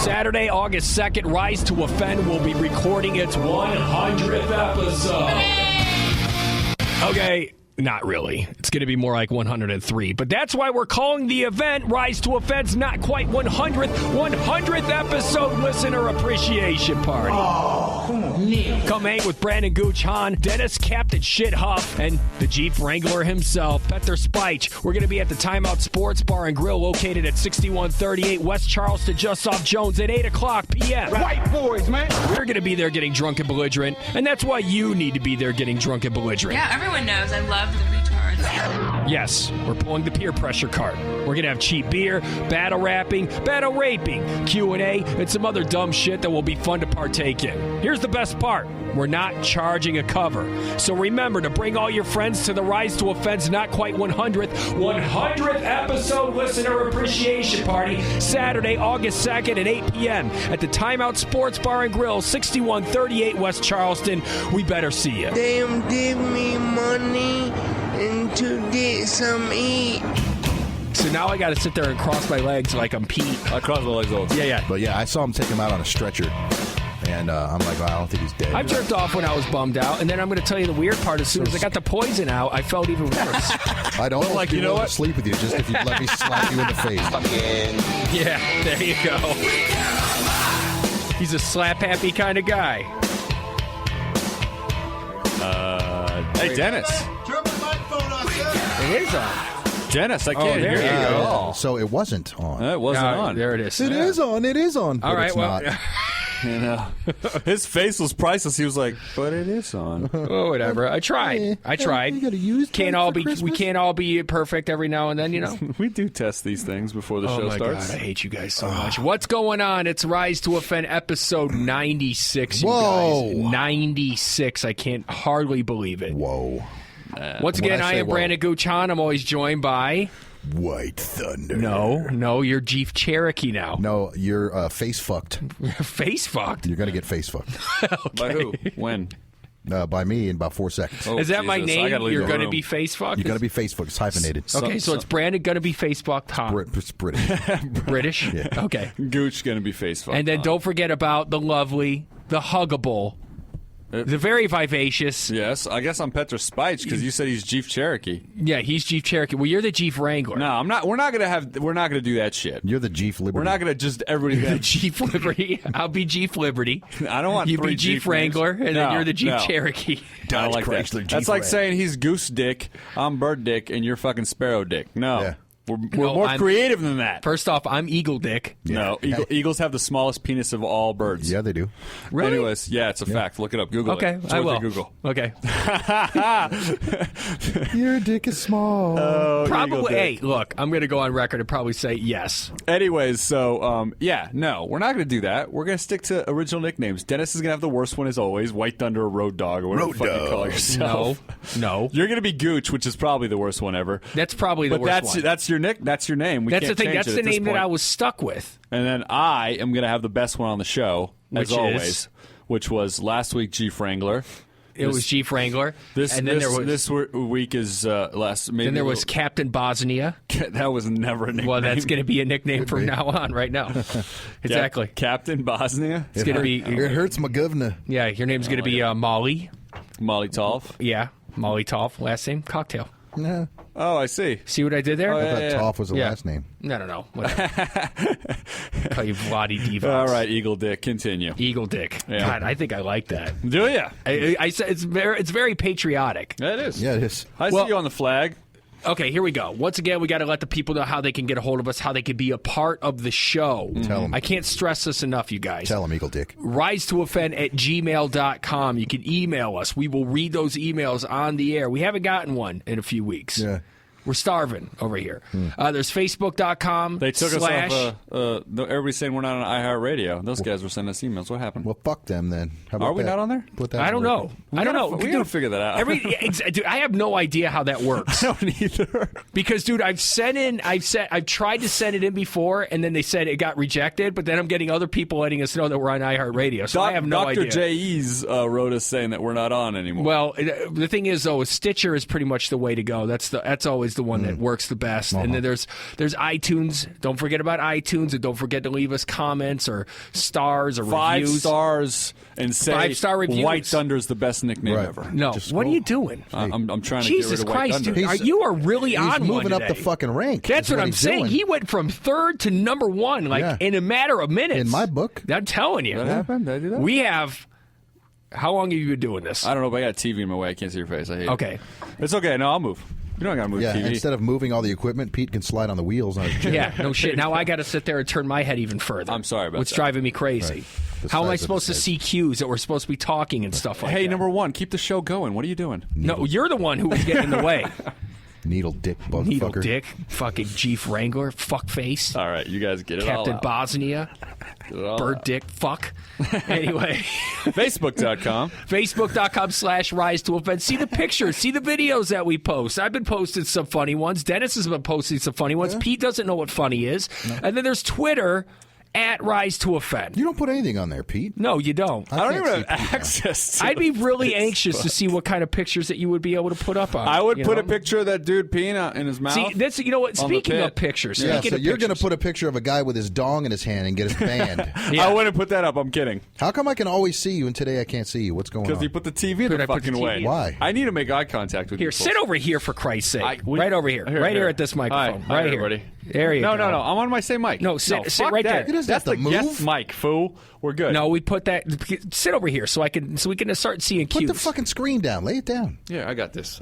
Saturday, August 2nd, Rise to Offend will be recording its 100th episode. Okay, not really. It's going to be more like 103. But that's why we're calling the event Rise to Offend's Not Quite 100th episode listener appreciation party. Come hang with Brandon Gooch, Han, Dennis, Captain Shit Huff, and the Jeep Wrangler himself, Petter Spych. We're going to be at the Timeout Sports Bar and Grill located at 6138 West Charleston, just off Jones at 8 o'clock p.m. White boys, man. We're going to be there getting drunk and belligerent, and that's why you need to be there getting drunk and belligerent. Yeah, everyone knows I love the retards. Yes, we're pulling the peer pressure card. We're going to have cheap beer, battle rapping, battle raping, Q&A, and some other dumb shit that will be fun to partake in. Here's the best part. We're not charging a cover. So remember to bring all your friends to the Rise to Offend's Not Quite 100th episode listener appreciation party, Saturday, August 2nd at 8 p.m. at the Timeout Sports Bar and Grill, 6138 West Charleston. We better see you. Them give me money and to get some eat. So now I got to sit there and cross my legs like I'm Pete. I cross my legs all the time. Yeah. But yeah, I saw him take him out on a stretcher. And I'm like, well, I don't think he's dead. I jerked off when I was bummed out, and then I'm going to tell you the weird part. As soon as I got the poison out, I felt even worse. I'd almost like, be you know willing what? to sleep with you just if you'd let me slap you in the face. Yeah, there you go. He's a slap-happy kind of guy. Hey, Dennis. It is on. Dennis, I can't there hear you you at go. all. So it wasn't on. It wasn't on. There it is. It is on. It is on. All but right, it's well, not. You know, his face was priceless. He was like, "But it is on." oh, whatever. I tried. You gotta use Can't all be. We can't all be perfect every now and then, you know. We do test these things before the show Oh my starts. God, I hate you guys so much. What's going on? It's Rise to Offend episode 96. You Whoa. guys. 96. I can't hardly believe it. Whoa. Once again, I am Brandon Gooch. I'm always joined by. White Thunder. No, you're Jeep Cherokee now. No, you're face fucked. Face fucked. You're gonna get face fucked By who? When? by me in about 4 seconds. Oh, Is that my Jesus. I name? gotta leave You're the going to room. be face fucked? You gotta be face fucked. It's hyphenated. Okay, so it's Brandon going to be face fucked, huh? It's British. British? Yeah. Okay. Gooch gonna be face fucked. And then don't forget about the lovely, the huggable, the very vivacious. Yes, I guess I'm Petter Spych because you said he's Jeep Cherokee. Yeah, he's Jeep Cherokee. Well, you're the Jeep Wrangler. No, I'm not. We're not gonna do that shit. You're the Jeep Liberty. We're not gonna just everybody. The Jeep Liberty. I'll be Jeep Liberty. I don't want You three be Jeep Jeep Wrangler, names. and No, then you're the Jeep no. Cherokee. I Dodge don't like that. Chrysler Jeep That's like Wrangler. saying he's Goose Dick, I'm Bird Dick, and you're fucking Sparrow Dick. No. Yeah. We're No, more I'm- creative than that. First off, I'm Eagle Dick. No, Eagles have the smallest penis of all birds. Yeah, they do. Really? Anyways, yeah, it's a fact. Look it up. Google Okay, it. It's I worth will. your Google. Okay. Your dick is small. Eagle Probably. Hey, Dick. look, I'm going to go on record and probably say yes. Anyways, so, no, we're not going to do that. We're going to stick to original nicknames. Dennis is going to have the worst one as always, White Thunder or Road Dog or whatever the fuck you call yourself. No. You're going to be Gooch, which is probably the worst one ever. That's probably the But worst one. that's your that's your name. We That's the can't thing. change That's it the at this name that point. I was stuck with. And then I am going to have the best one on the show, Which as is? always, which was last week Jeep Wrangler. It was Jeep Wrangler. This week is last. Maybe Then there was Captain Bosnia. that was never a nickname. Well, that's going to be a nickname from now on, right now. Exactly. Captain Bosnia. It's going to be. It hurts my governor. Yeah, your name's going to be Molly. Molly Tolf. Yeah, Molly Toff. Last name Cocktail. Nah. Oh, I see. See what I did there? Oh, I yeah. thought Toph was the Yeah. last name. No. Whatever. Call you Vladi Divac. All right, Eagle Dick. Continue. Eagle Dick. Yeah. God, I think I like that. Do ya? I said it's very patriotic. Yeah, it is. Yeah, it is. I Well- see you on the flag. Okay, here we go. Once again, we got to let the people know how they can get a hold of us, how they can be a part of the show. Tell 'em. I can't stress this enough, you guys. Tell him, Eagle Dick. risetooffend@gmail.com. You can email us. We will read those emails on the air. We haven't gotten one in a few weeks. Yeah. We're starving over here. There's facebook.com. They took slash, us off. Everybody's saying we're not on iHeartRadio. Those guys were sending us emails. What happened? Well, fuck them then. How about Are we that? not on there? Put that I in don't record. know. I don't know. We gotta figure that out. Dude, I have no idea how that works. I don't either. Because, dude, I've tried to send it in before, and then they said it got rejected. But then I'm getting other people letting us know that we're on iHeartRadio, so I have no Dr. idea. J.E.'s wrote us saying that we're not on anymore. Well, the thing is, though, Stitcher is pretty much the way to go. That's always is the one that works the best. And then there's iTunes. Don't forget about iTunes, and don't forget to leave us comments or stars or 5 reviews. stars and say 5-star reviews. White Thunder's the best nickname ever. No, what are you doing? I'm trying to Jesus get rid of White Christ, Thunder. dude! You are really He's on one moving up today. the fucking rank. That's is what I'm he's saying. doing. He went from 3rd to number 1, in a matter of minutes. In my book. I'm telling you. What happened? Did I do that? We have. How long have you been doing this? I don't know, but I got a TV in my way. I can't see your face. I hate Okay. it. It's okay. No, I'll move. You don't got to move Yeah, TV. instead of moving all the equipment, Pete can slide on the wheels on his chair. Yeah, no shit. Now I got to sit there and turn my head even further. I'm sorry about What's that. driving me crazy? The How am I size of supposed to his see cues that we're supposed to be talking and stuff like that? Hey, number 1, keep the show going. What are you doing? No, you're the one who was getting in the way. Needle dick motherfucker. Needle dick, fucking Jeep Wrangler, fuck face, All right, you guys get it Captain all out. Bosnia, Get it all bird out. dick, fuck. Anyway. Facebook.com. Facebook.com/rise-to-offend. See the pictures. See the videos that we post. I've been posting some funny ones. Dennis has been posting some funny ones. Pete doesn't know what funny is. And then there's Twitter @rise-to-offend. You don't put anything on there, Pete. No, you don't. I don't can't even see have Pete now. access to I'd be the really Facebook. anxious to see what kind of pictures that you would be able to put up on. I would you put know? a picture of that dude peeing in his mouth. See, that's you know what. on the Speaking pit. of pictures, Yeah, speaking so of you're going to pictures, put a picture of a guy with his dong in his hand and get us banned. Yeah. I wouldn't put that up. I'm kidding. How come I can always see you and today I can't see you? What's going on? Because you put the TV in Could the I put the fucking TV way. in? Why? I need to make eye contact with here, you. sit over here for Christ's sake. We- right over here, right here at this microphone, Hi, right hi, here. everybody. There you no, go. No, I'm on my same mic. No, sit fuck right that. there. He doesn't That's have to the guest move. mic, fool. We're good. No, we put that. Sit over here so we can start seeing Put cues. the fucking screen down. Lay it down. Yeah, I got this.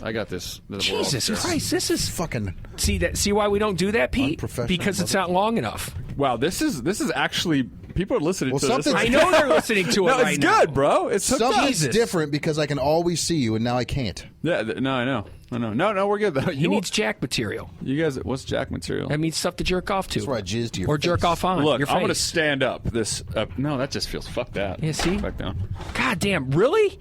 Jesus Christ, this is Fucking. See why we don't do that, Pete? Unprofessional Because it's not long enough. Wow, this is actually people are listening Well, to this. something's- I know they're listening to it No, right it's now. good, bro. It's hooked up. Something's Jesus. different because I can always see you and now I can't. Yeah, no, I know. No, we're good though. He needs jack material. You guys, what's jack material? That means stuff to jerk off to. That's where I jizzed to your or jerk face. off on. Look, your I'm going to face. stand up. No, that just feels fuck that. Yeah, see? Back down. God damn, really?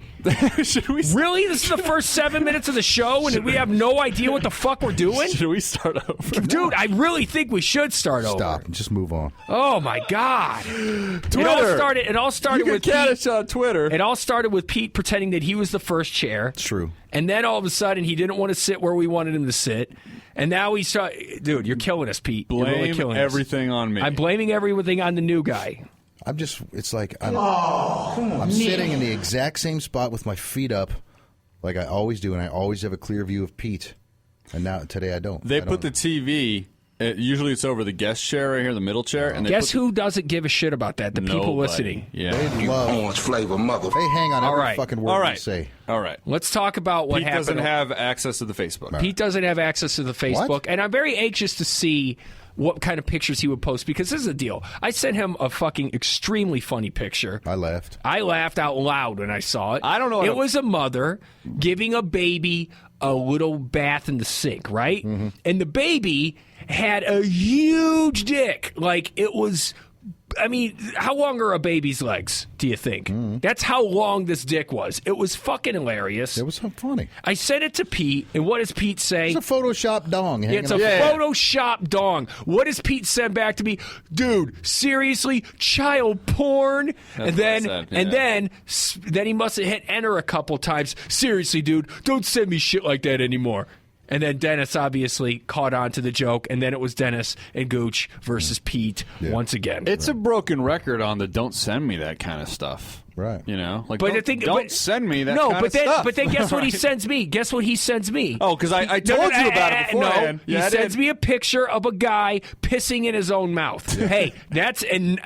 Should we? Really? This is the first 7 minutes of the show, and we have no idea what the fuck we're doing? Should we start over? Dude, I really think we should start over. Stop. Just move on. Oh my God! Twitter. It all started You with can catch Pete. us on Twitter. It all started with Pete pretending that he was the first chair. It's true. And then all of a sudden, he didn't want to sit where we wanted him to sit. And now he's dude, you're killing us, Pete. You're really Blame killing us. everything on me. I'm blaming everything on the new guy. It's like, I'm sitting in the exact same spot with my feet up like I always do, and I always have a clear view of Pete. And now, today I don't. They I put don't. the TV. Usually it's over the guest chair right here, the middle chair. And they Guess put who doesn't give a shit about that? The people Nobody. listening. Yeah. They love. Orange flavor mother. They hang on All every right. fucking word All you right. say. All right. Let's talk about what Pete happened. doesn't have access to the Facebook. Pete doesn't have access to the Facebook, What? and I'm very anxious to see what kind of pictures he would post, because this is the deal. I sent him a fucking extremely funny picture. I laughed. I laughed out loud when I saw it. I don't know. It was a mother giving a baby a little bath in the sink, right? Mm-hmm. And the baby had a huge dick. Like, it was... I mean, how long are a baby's legs, do you think? That's how long this dick was. It was fucking hilarious. It was so funny. I sent it to Pete, and what does Pete say? It's a Photoshop dong. Yeah, hanging it's a up. Photoshop dong. What does Pete send back to me? Dude, seriously, child porn. That's and then, what I said, and yeah. then he must have hit enter a couple times. Seriously, dude, don't send me shit like that anymore. And then Dennis obviously caught on to the joke, and then it was Dennis and Gooch versus Pete once again. It's a broken record on the don't send me that kind of stuff. Right. You know? Like, But don't, the thing, don't send me that no, kind but of then, stuff. but then guess what he sends me? Guess what he sends me? Oh, because I told you about it beforehand. No, Yeah, I he sends did. me a picture of a guy pissing in his own mouth. Hey, that's and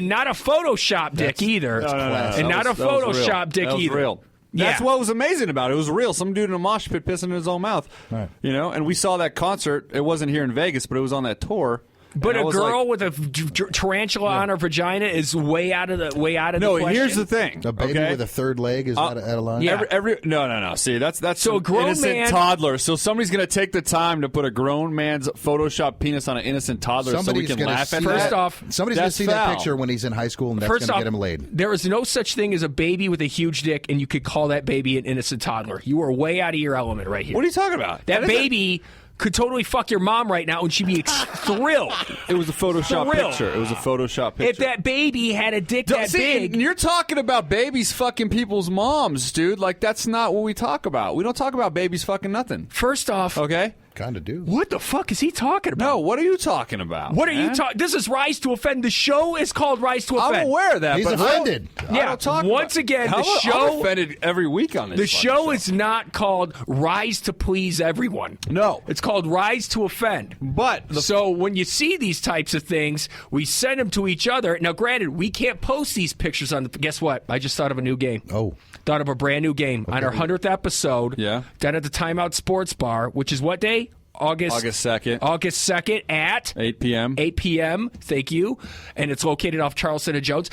not a Photoshop dick either, No. and not a That was real. Photoshop dick That was either. real. Yeah. That's what was amazing about it. It was real. Some dude in a mosh pit pissing in his own mouth. Right. You know, and we saw that concert. It wasn't here in Vegas, but it was on that tour. But And I a was girl like, with a tarantula on her vagina is way out of the no, question. here's the thing. A baby okay? with a third leg is out of line? yeah. No. See, that's So some a grown innocent man- toddler. So somebody's going to take the time to put a grown man's Photoshop penis on an innocent toddler so we can gonna laugh at see that. First off, somebody's going to That's see that foul. picture when he's in high school, and that's going First to off, get him laid. there is no such thing as a baby with a huge dick, and you could call that baby an innocent toddler. You are way out of your element right here. What are you talking about? That is baby could totally fuck your mom right now, and she'd be thrilled. It was a Photoshop Thrilled. picture. It was a Photoshop picture. If that baby had a dick that See, big, you're talking about babies fucking people's moms, dude. Like, that's not what we talk about. We don't talk about babies fucking nothing. first off, Okay? Kind of do. What the fuck is he talking about? No, what are you talking about? What are you man? talking? This is Rise to Offend. The show is called Rise to Offend. I'm aware of that. He's but offended. Yeah. Once again, the I'm show. offended every week on this. The fucking show is not called Rise to Please Everyone. No. It's called Rise to Offend. But So when you see these types of things, we send them to each other. Now, granted, we can't post these pictures on the... Guess what? I just thought of a new game. Oh. Thought of a brand new game. On our 100th episode, down at the Timeout Sports Bar, which is what day? August 2nd. August 2nd at 8 p.m. 8 p.m. Thank you. And it's located off Charleston and Jones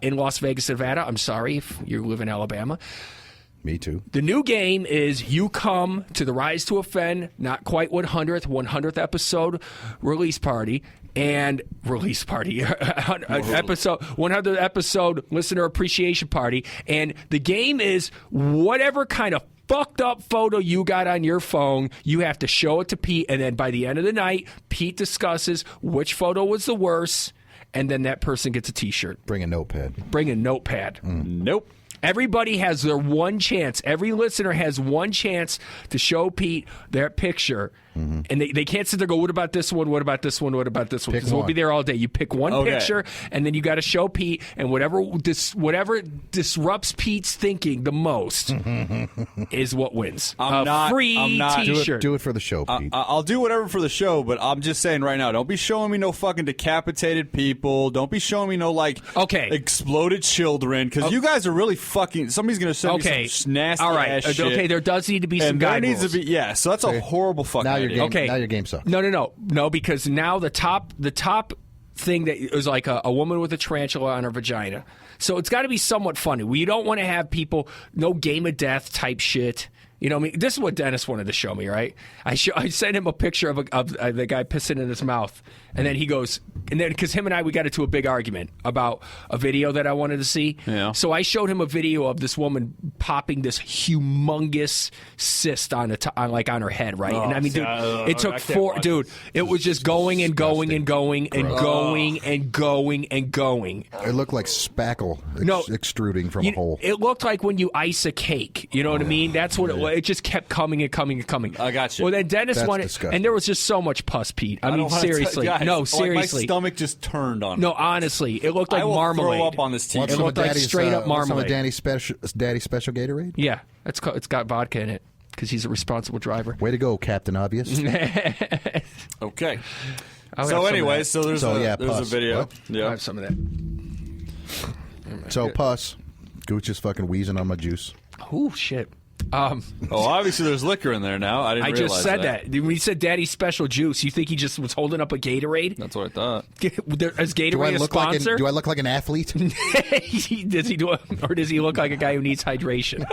in Las Vegas, Nevada. I'm sorry if you live in Alabama. Me too. The new game is you come to the Rise to Offend, not quite 100th episode release party. And release party, episode 100th episode listener appreciation party, and the game is whatever kind of fucked up photo you got on your phone, you have to show it to Pete, and then by the end of the night, Pete discusses which photo was the worst, and then that person gets a T-shirt. Bring a notepad. Bring a notepad. Nope. Everybody has their one chance. Every listener has one chance to show Pete their picture. And they can't sit there and go, what about this one? What about this one? What about this one? Pick Because we'll one. be there all day. You pick one picture, and then you got to show Pete, and whatever disrupts Pete's thinking the most is what wins. I'm not- free I'm not- T-shirt. Do it for the show, Pete. I'll do whatever for the show, but I'm just saying right now, don't be showing me no fucking decapitated people. Don't be showing me no, exploded children, because you guys are really fucking... Somebody's going to send me some nasty all right. ass shit. Okay, there does need to be some And there guide needs rules. to be... so that's a horrible fucking now idea. your game sucks. No, because now the top thing that is like a woman with a tarantula on her vagina. So it's got to be somewhat funny. We don't want to have people, no game of death type shit. You know what I mean? This is what Dennis wanted to show me, right? I sent him a picture of the guy pissing in his mouth. And then he goes, and then because him and I, we got into a big argument about a video that I wanted to see. Yeah. So I showed him a video of this woman popping this humongous cyst on her head, right? And I mean, dude, it took it was just going and going and going and going and going and going. It looked like spackle extruding from a hole. It looked like when you ice a cake. You know what I mean? That's what it was. It just kept coming and coming and coming. I got you. Well, then Dennis That's wanted, disgusting. and there was just so much pus, Pete. I mean, seriously. No, seriously. my stomach just turned on me. No, honestly, it looked like I will marmalade. throw up on this TV. Want It some looked of like Daddy's, straight up want some of marmalade. Daddy special Gatorade? Yeah, it's got vodka in it because he's a responsible driver. Way to go, Captain Obvious. Okay. I'll So have some anyway, of so there's a pus. video. What? that. I'll Yeah. have some of that. So, Puss. Gooch is fucking wheezing on my juice. Oh shit. Oh, obviously there's liquor in there now. I didn't I realize just said that. When he said Daddy's special juice, you think he just was holding up a Gatorade? That's what I thought. Is Do I Gatorade a look sponsor? do I look like an athlete? Does he do, or does he look like a guy who needs hydration?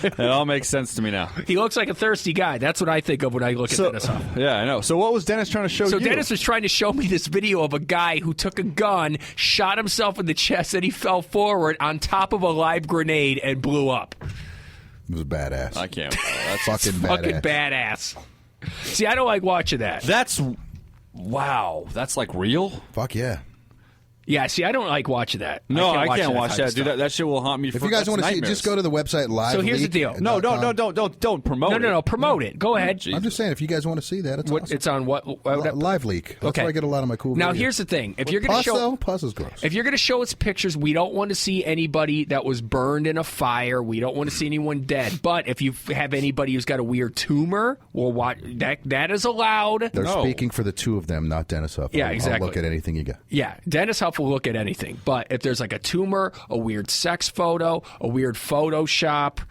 It all makes sense to me now. He looks like a thirsty guy. That's what I think of when I look at Dennis Huff. Yeah, I know. So what was Dennis trying to show So you? Dennis was trying to show me this video of a guy who took a gun, shot himself in the chest, and he fell forward on top of a live grenade and blew up. It was badass. I can't. That's fucking badass. Fucking badass. See, I don't like watching that. Wow. That's like real? Fuck yeah. Yeah, see, I don't like watching that. No, I can't watch type that, of dude. stuff. That shit will haunt me. If you guys want to see, just go to the website live. So here's the deal. No, don't promote it. No, promote it. Go ahead. I'm just saying, if you guys want to see that, it's awesome. It's on what? Live Leak. That's Okay. where I get a lot of my cool Now, videos. here's the thing. If you're going to Puss, show... though, Puss is gross. If you're going to show us pictures, we don't want to see anybody that was burned in a fire. We don't want to see anyone dead. But if you have anybody who's got a weird tumor, we'll watch. That is allowed. They're speaking for the two of them, not Dennis Huff. Yeah, I'll exactly. look at anything you got. Yeah, Dennis Huff will look at anything. But if there's like a tumor, a weird sex photo, a weird Photoshop,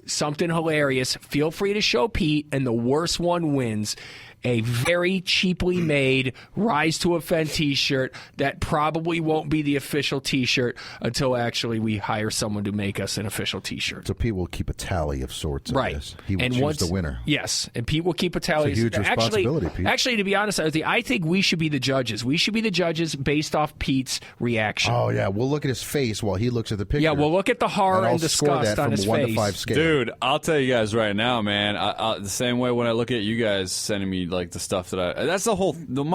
something hilarious, feel free to show Pete, and the worst one wins. A very cheaply made Rise to Offend t-shirt that probably won't be the official t-shirt until actually we hire someone to make us an official t-shirt. So Pete will keep a tally of sorts. I Right. guess. He will and choose once, the winner. Yes, and Pete will keep a tally. It's a huge responsibility, Pete. Actually, to be honest, I think we should be the judges. We should be the judges based off Pete's reaction. Oh, yeah. We'll look at his face while he looks at the picture. Yeah, we'll look at the horror I'll and score disgust that on from his 1 face. to 5 scale. Dude, I'll tell you guys right now, man. The same way when I look at you guys sending me like the stuff that that's my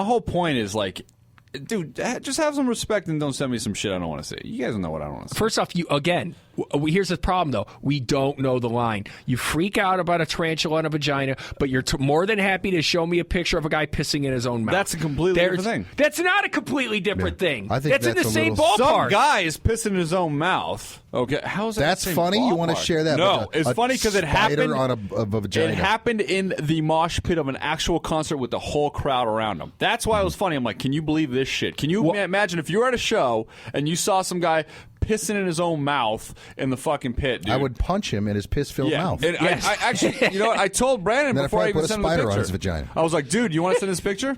whole point is like, dude, just have some respect and don't send me some shit I don't want to see. You guys know what I don't want to see. First off, Here's the problem, though. We don't know the line. You freak out about a tarantula and a vagina, but you're more than happy to show me a picture of a guy pissing in his own mouth. That's a completely different thing. That's not a completely different thing. I think that's in the same little... ballpark. Some guy is pissing in his own mouth. Okay, how is that? That's funny. Ballpark? You want to share that? No, it's funny because it happened on a vagina. It happened in the mosh pit of an actual concert with the whole crowd around him. That's why it was funny. I'm like, can you believe this shit? Can you imagine if you were at a show and you saw some guy pissing in his own mouth in the fucking pit, dude? I would punch him in his piss-filled mouth. And yes. I actually, you know what? I told Brandon Then before I even put a sent him the spider picture. on his vagina. I was like, dude, you want to send this picture?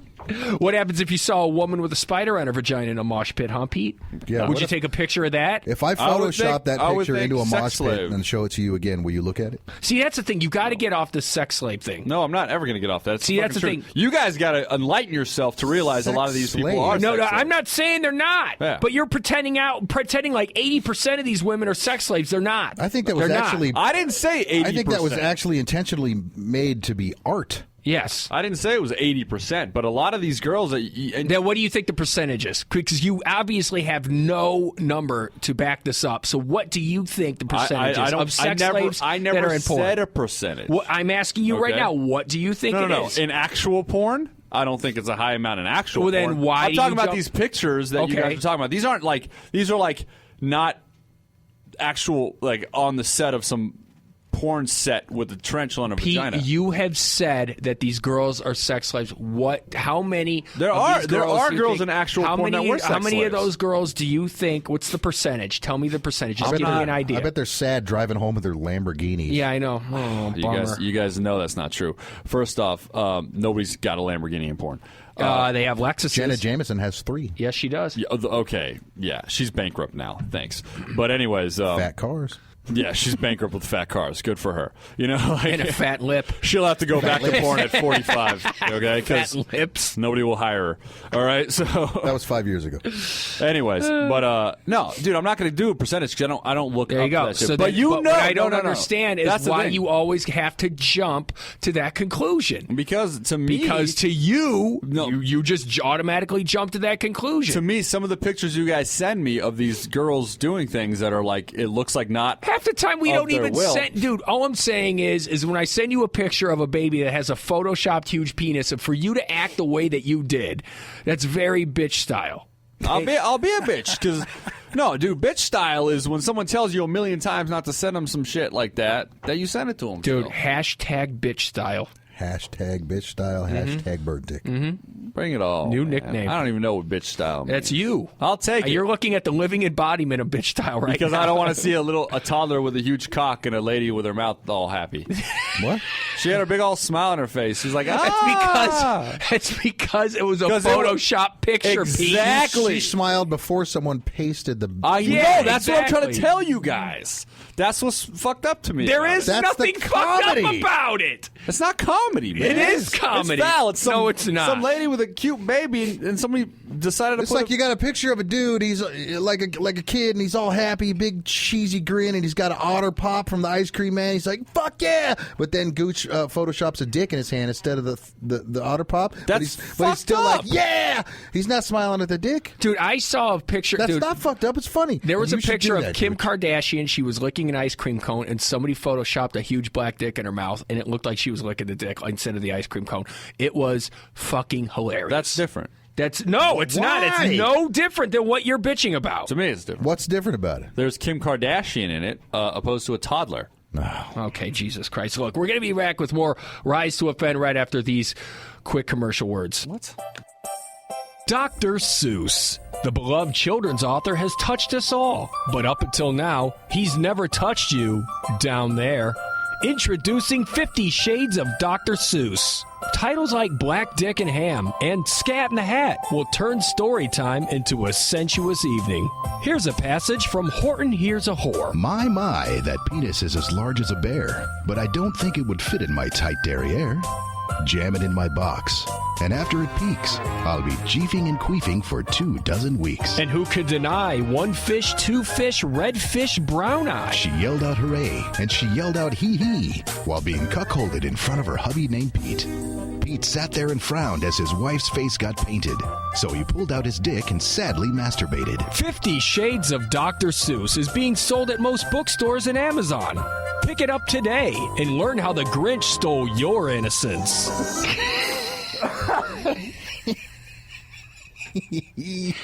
What happens if you saw a woman with a spider on her vagina in a mosh pit, huh, Pete? Yeah. Would you take a picture of that? If I Photoshop that picture into a mosh pit and show it to you again, will you look at it? See, that's the thing. You got to get off the sex slave thing. No, I'm not ever going to get off that. See, that's the thing. You guys got to enlighten yourself to realize a lot of these people are. No, sex slaves. I'm not saying they're not. Yeah. But you're pretending like 80% of these women are sex slaves. They're not. I think that was actually. I didn't say 80%. I think that was actually intentionally made to be art. Yes. I didn't say it was 80%, but a lot of these girls... Then what do you think the percentage is? Because you obviously have no number to back this up. So what do you think the percentage is of sex slaves that are in porn? I never said a percentage. Well, I'm asking you right now, what do you think it is? In actual porn? I don't think it's a high amount in actual porn. Then why I'm talking about these pictures that you guys are talking about. These aren't like... These are like not actual, like on the set of some... porn set with a tarantula and a vagina. You have said that these girls are sex slaves. How many? There are girls in actual porn that were sex How many slaves. of those girls do you think? What's the percentage? Tell me the percentage. Just give me an idea. I bet they're sad driving home with their Lamborghinis. Yeah, I know. Oh, bummer. You guys know that's not true. First off, nobody's got a Lamborghini in porn. They have Lexuses. Janet Jameson has 3. Yes, she does. Yeah, okay, yeah, she's bankrupt now. Thanks, but anyways, fat cars. Yeah, she's bankrupt with fat cars. Good for her. You know, like, and a fat lip. She'll have to go back to porn at 45. Okay, because fat lips. Nobody will hire her. All right, so that was 5 years ago. Anyways, but no, dude, I'm not going to do a percentage because I don't look. There you go. That shit. So but you know, what I don't understand is that's why you always have to jump to that conclusion. Because to me, to you, you just automatically jump to that conclusion. To me, some of the pictures you guys send me of these girls doing things that are like, it looks like not. Half the time we don't even send. Dude, all I'm saying is when I send you a picture of a baby that has a photoshopped huge penis, and for you to act the way that you did, that's very bitch style. I'll be a bitch because no, dude, bitch style is when someone tells you a million times not to send them some shit like that you send it to them. Dude, so. Hashtag bitch style. Hashtag bitch style. Hashtag bird dick. Bring it all. New man. nickname. I don't even know what bitch style means. That's you. I'll take it. You're looking at the living embodiment of bitch style right because now. I don't want to see a toddler with a huge cock and a lady with her mouth all happy. What? She had a big old smile on her face. She's like, That's because it was a Photoshop picture. Exactly. She smiled before someone pasted the. I know. That's what I'm trying to tell you guys. That's what's fucked up to me. There is nothing fucked up about it. It's not comedy, man. It is comedy. It's foul. No, it's not. Some lady with a cute baby, and somebody decided to It's put like you got a picture of a dude. He's like a kid, and he's all happy, big cheesy grin, and he's got an otter pop from the ice cream man. He's like, "Fuck yeah!" But then Gooch photoshops a dick in his hand instead of the otter pop. But he's still up. like, "Yeah!" He's not smiling at the dick. Dude, I saw a picture. That's not fucked up. It's funny. There was a picture of Kim Gooch. Kardashian. She was licking an ice cream cone, and somebody photoshopped a huge black dick in her mouth, and it looked like she was licking the dick instead of the ice cream cone. It was fucking hilarious. That's different. It's not. It's no different than what you're bitching about. To me, it's different. What's different about it? There's Kim Kardashian in it, opposed to a toddler. Okay, Jesus Christ. Look, we're going to be back with more Rise to Offend right after these quick commercial words. What? Dr. Seuss, the beloved children's author, has touched us all. But up until now, he's never touched you down there. Introducing 50 Shades of Dr. Seuss. Titles like Black Dick and Ham and Scat in the Hat will turn story time into a sensuous evening. Here's a passage from Horton Hears a Whore. My, that penis is as large as a bear, but I don't think it would fit in my tight derriere. Jam it in my box, and after it peaks, I'll be jeefing and queefing for 24 weeks. And who could deny 1 fish, 2 fish, red fish, brown eye? She yelled out hooray, and she yelled out hee hee, while being cuckolded in front of her hubby named Pete. Pete sat there and frowned as his wife's face got painted. So he pulled out his dick and sadly masturbated. 50 Shades of Dr. Seuss is being sold at most bookstores and Amazon. Pick it up today and learn how the Grinch stole your innocence. It's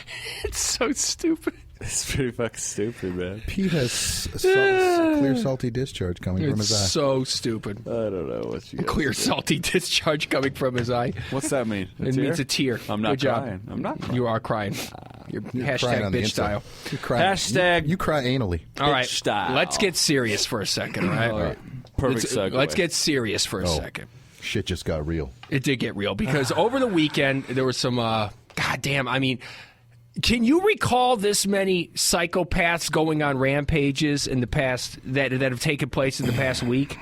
so stupid. It's pretty fucking stupid, man. Pete has clear, salty discharge coming from his eye. It's so stupid. I don't know what you Clear, salty discharge coming from his eye. What's that mean? It means a tear. I'm not Good crying. Job. I'm not crying. You are crying. You're hashtag on the bitch inside. style. You cry. Hashtag You cry anally. All right, style. let's get serious for a second, all right? All right. Perfect segue. Let's get serious for a second. Shit just got real. It did get real because over the weekend there was some, goddamn, I mean, can you recall this many psychopaths going on rampages in the past that have taken place in the past week?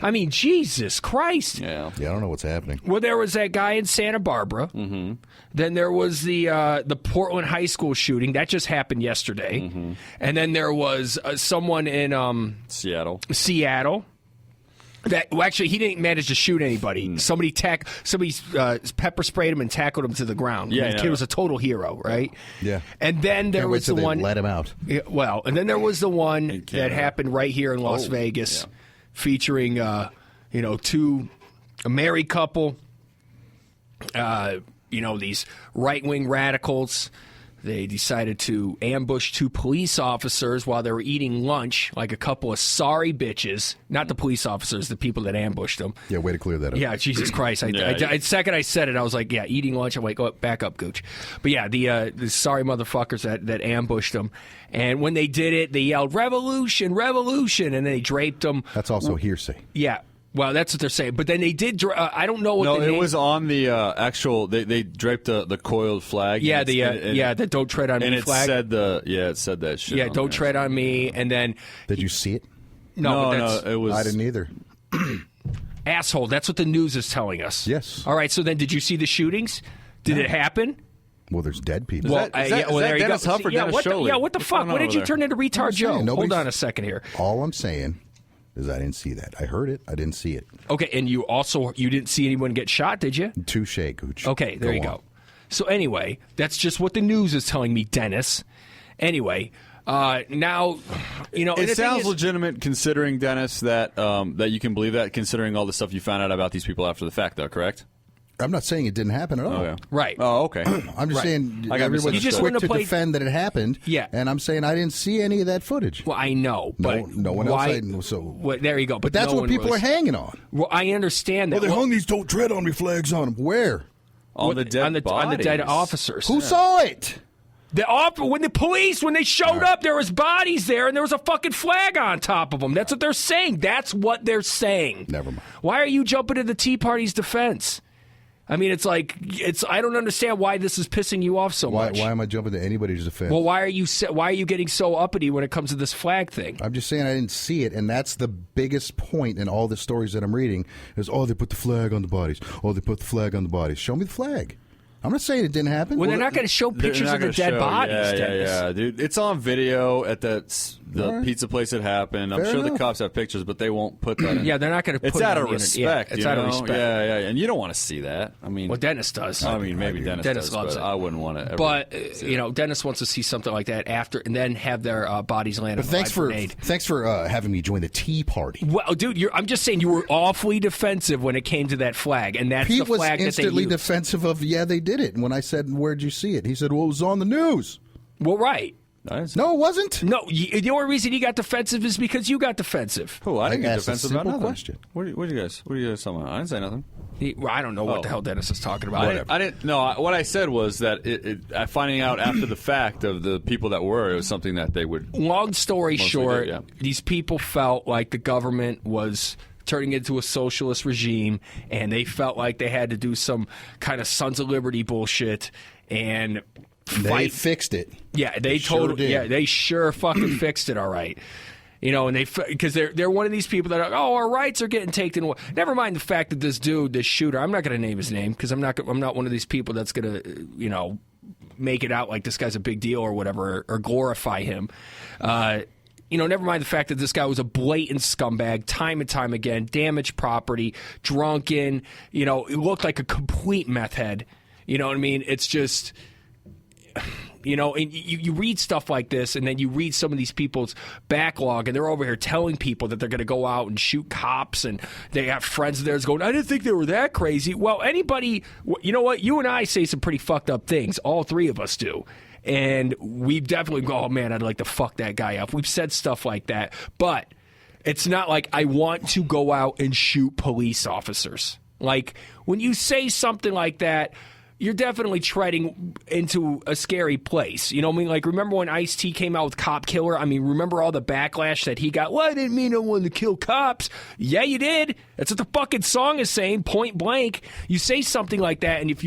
I mean, Jesus Christ. Yeah, I don't know what's happening. Well, there was that guy in Santa Barbara. Mm-hmm. Then there was the Portland high school shooting. That just happened yesterday. Mm-hmm. And then there was someone in Seattle. That, well, actually, he didn't manage to shoot anybody. Somebody pepper sprayed him and tackled him to the ground. Yeah, the kid was a total hero, right? Yeah. And then there Can't was wait till the they one. let him out. Yeah, well, and then there was the one that Canada. happened right here in Las Vegas, featuring a married couple. These right-wing radicals. They decided to ambush 2 police officers while they were eating lunch, like a couple of sorry bitches. Not the police officers, the people that ambushed them. Yeah, way to clear that up. Yeah, Jesus Christ. The second I said it, I was like, yeah, eating lunch. I'm like, oh, back up, Gooch. But yeah, the sorry motherfuckers that ambushed them. And when they did it, they yelled, revolution, revolution, and they draped them. That's also hearsay. Yeah. Well, that's what they're saying. But then they did. I don't know what. No, the name, it was on the actual. They draped the coiled flag. Yeah, the "Don't tread on me" flag. It said that shit. Yeah, on don't there. tread on me. And then Did you see it? no, it was. I didn't either. asshole. That's what the news is telling us. Yes. All right. So then, did you see the shootings? Did it happen? Well, there's dead people. Is that there you Dennis go. Huff or Dennis what Scholey? what the What's fuck? going What on did you over turn into retard Joe? saying, Hold on a second here. All I'm saying is I didn't see that. I heard it. I didn't see it. Okay, and you didn't see anyone get shot, did you? Touche, Gooch. Okay, there you go. So anyway, that's just what the news is telling me, Dennis. Anyway, now, It sounds legitimate considering, Dennis, that that you can believe that, considering all the stuff you found out about these people after the fact, though, correct? I'm not saying it didn't happen at all. Oh, yeah. Right. Oh, okay. I'm just saying I got everyone's misunderstood. quick wanna to play- defend that it happened. Yeah. And I'm saying I didn't see any of that footage. Well, I know, but no one else. why, So there you go. But that's no what one people really- are hanging on. Well, I understand that. Well, they hung these "Don't Tread on Me" flags on them. Where? On the dead on the dead bodies. officers. Who saw it? When the police showed up, there was bodies there, and there was a fucking flag on top of them. That's what they're saying. That's what they're saying. Never mind. Why are you jumping to the Tea Party's defense? I mean, I don't understand why this is pissing you off so much. Why am I jumping to anybody's defense? Well, why are you getting so uppity when it comes to this flag thing? I'm just saying I didn't see it, and that's the biggest point in all the stories that I'm reading is, they put the flag on the bodies. They put the flag on the bodies. Show me the flag. I'm not saying it didn't happen. Well, they're not going to show pictures of the dead bodies. Yeah, dude. It's on video at the pizza place that happened. I'm Fair sure the enough. cops have pictures, but they won't put that in. Yeah, they're not going to put It's it out on of the internet. Yeah, respect. it's you out of know? respect. Yeah, and you don't want to see that. I mean, Well, Dennis does. I mean, maybe Dennis does, loves but it. I wouldn't want to ever. But Dennis wants to see something like that after, and then have their bodies land. But thanks for having me join the Tea Party. Well, dude, I'm just saying you were awfully defensive when it came to that flag, and that's Pete the was flag instantly that they used. defensive of, they did it. And when I said, where'd you see it? He said, well, it was on the news. Well, right. No, it wasn't. No, the only reason he got defensive is because you got defensive. Who? I didn't get asked a defensive about simple nothing. question. What are you guys talking about? I didn't say nothing. I don't know what the hell Dennis is talking about. I didn't. No, what I said was that finding out after the fact of the people that were, it was something that they would. Long story Mostly short, did, yeah. these people felt like the government was turning into a socialist regime, and they felt like they had to do some kind of Sons of Liberty bullshit and They fixed it. Yeah, they sure did. Yeah, they sure fucking fixed it. All right. And because they're one of these people that are, our rights are getting taken away. Never mind the fact that this shooter, I'm not going to name his name because I'm not one of these people that's going to, make it out like this guy's a big deal or whatever, or glorify him. never mind the fact that this guy was a blatant scumbag time and time again, damaged property, drunken, it looked like a complete meth head. You know what I mean? It's just, and you read stuff like this, and then you read some of these people's backlog, and they're over here telling people that they're going to go out and shoot cops, and they have friends of theirs going, I didn't think they were that crazy. Well, anybody, you know what? You and I say some pretty fucked up things. All three of us do. And we definitely go, oh, man, I'd like to fuck that guy up. We've said stuff like that. But it's not like I want to go out and shoot police officers. Like, when you say something like that, you're definitely treading into a scary place. You know what I mean? Like, remember when Ice-T came out with Cop Killer? I mean, remember all the backlash that he got? Well, I didn't mean I wanted to kill cops. Yeah, you did. That's what the fucking song is saying, point blank. You say something like that, and if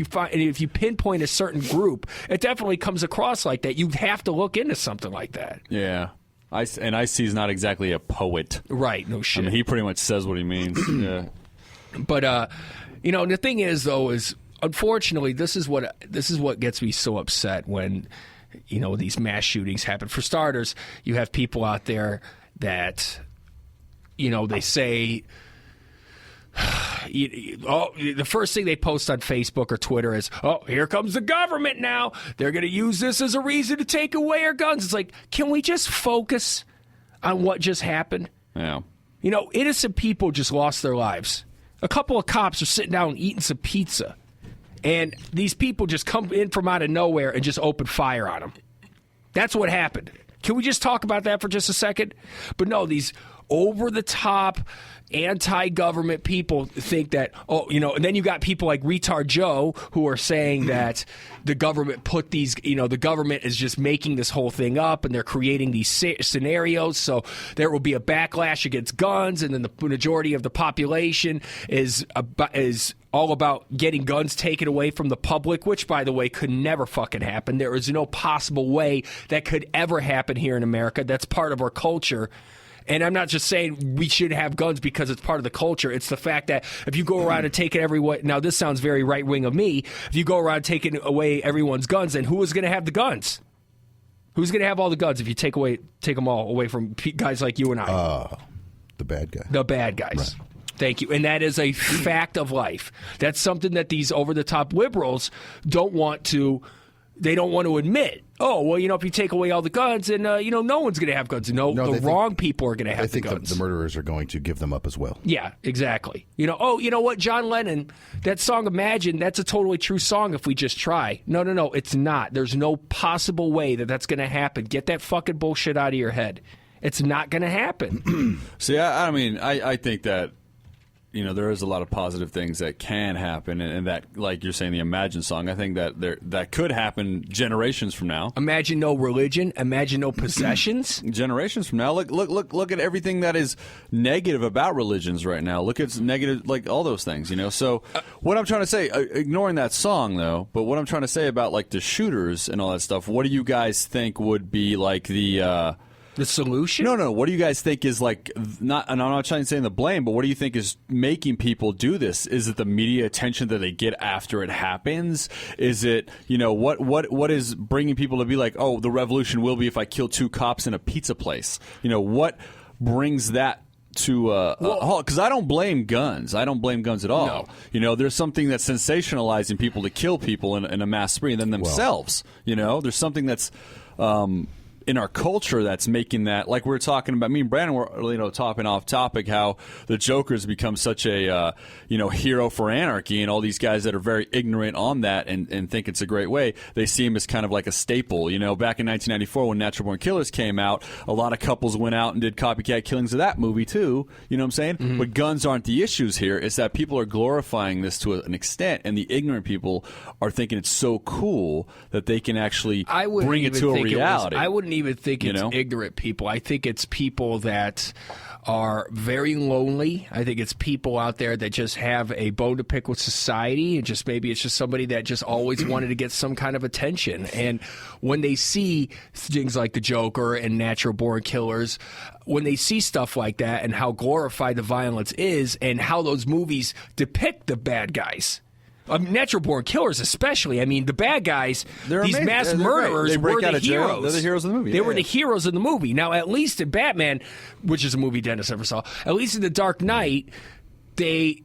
you pinpoint a certain group, it definitely comes across like that. You have to look into something like that. Yeah. And Ice-T's not exactly a poet. Right, no shit. I mean, he pretty much says what he means. Yeah. But, the thing is, though, is... Unfortunately, this is what gets me so upset when, these mass shootings happen. For starters, you have people out there that, they say, the first thing they post on Facebook or Twitter is, oh, here comes the government now. They're going to use this as a reason to take away our guns. It's like, can we just focus on what just happened? Yeah. Innocent people just lost their lives. A couple of cops are sitting down eating some pizza. And these people just come in from out of nowhere and just open fire on them. That's what happened. Can we just talk about that for just a second? But no, these over-the-top anti-government people think that, and then you got people like Retard Joe who are saying that the government put these, the government is just making this whole thing up and they're creating these scenarios so there will be a backlash against guns, and then the majority of the population is all about getting guns taken away from the public, which, by the way, could never fucking happen. There is no possible way that could ever happen here in America. That's part of our culture. And I'm not just saying we should have guns because it's part of the culture. It's the fact that if you go around and take it everywhere, now this sounds very right-wing of me, if you go around taking away everyone's guns, then who is going to have the guns? Who's going to have all the guns if you take them all away from guys like you and I? The bad guy. The bad guys. Right. Thank you. And that is a fact of life. That's something that these over-the-top liberals don't want to admit. Oh, well, if you take away all the guns, then, no one's going to have guns. No, the wrong people are going to have the guns. I think the murderers are going to give them up as well. Yeah, exactly. You know what, John Lennon, that song Imagine, that's a totally true song if we just try. No, it's not. There's no possible way that that's going to happen. Get that fucking bullshit out of your head. It's not going to happen. See, I think that, there is a lot of positive things that can happen, and that, like you're saying, the Imagine song, I think that could happen generations from now. Imagine no religion. Imagine no possessions. Generations from now. Look at everything that is negative about religions right now. Look at negative, like all those things, So what I'm trying to say, ignoring that song though, but what I'm trying to say about like the shooters and all that stuff, what do you guys think would be like the solution? No. What do you guys think is like not? And I'm not trying to say the blame, but what do you think is making people do this? Is it the media attention that they get after it happens? Is it what is bringing people to be like, oh, the revolution will be if I kill 2 cops in a pizza place? What brings that to because I don't blame guns. I don't blame guns at all. No. There's something that's sensationalizing people to kill people in a mass spree and then themselves. There's something that's in our culture that's making that, like we were talking about, me and Brandon were talking off topic, how the Joker's become such a hero for anarchy, and all these guys that are very ignorant on that and think it's a great way, they see him as kind of like a staple. Back in 1994 when Natural Born Killers came out, a lot of couples went out and did copycat killings of that movie too. You know what I'm saying? Mm-hmm. But guns aren't the issues here. It's that people are glorifying this to an extent, and the ignorant people are thinking it's so cool that they can actually bring it to a reality. I wouldn't even think it's ignorant people. I think it's people that are very lonely. I think it's people out there that just have a bone to pick with society, and just maybe it's just somebody that just always wanted to get some kind of attention. And when they see things like the Joker and Natural Born Killers, when they see stuff like that and how glorified the violence is and how those movies depict the bad guys, natural-born killers especially. I mean, the bad guys, these mass murderers were the heroes. They're the heroes of the movie. They were the heroes of the movie. Now, at least in Batman, which is a movie Dennis never saw, at least in The Dark Knight, they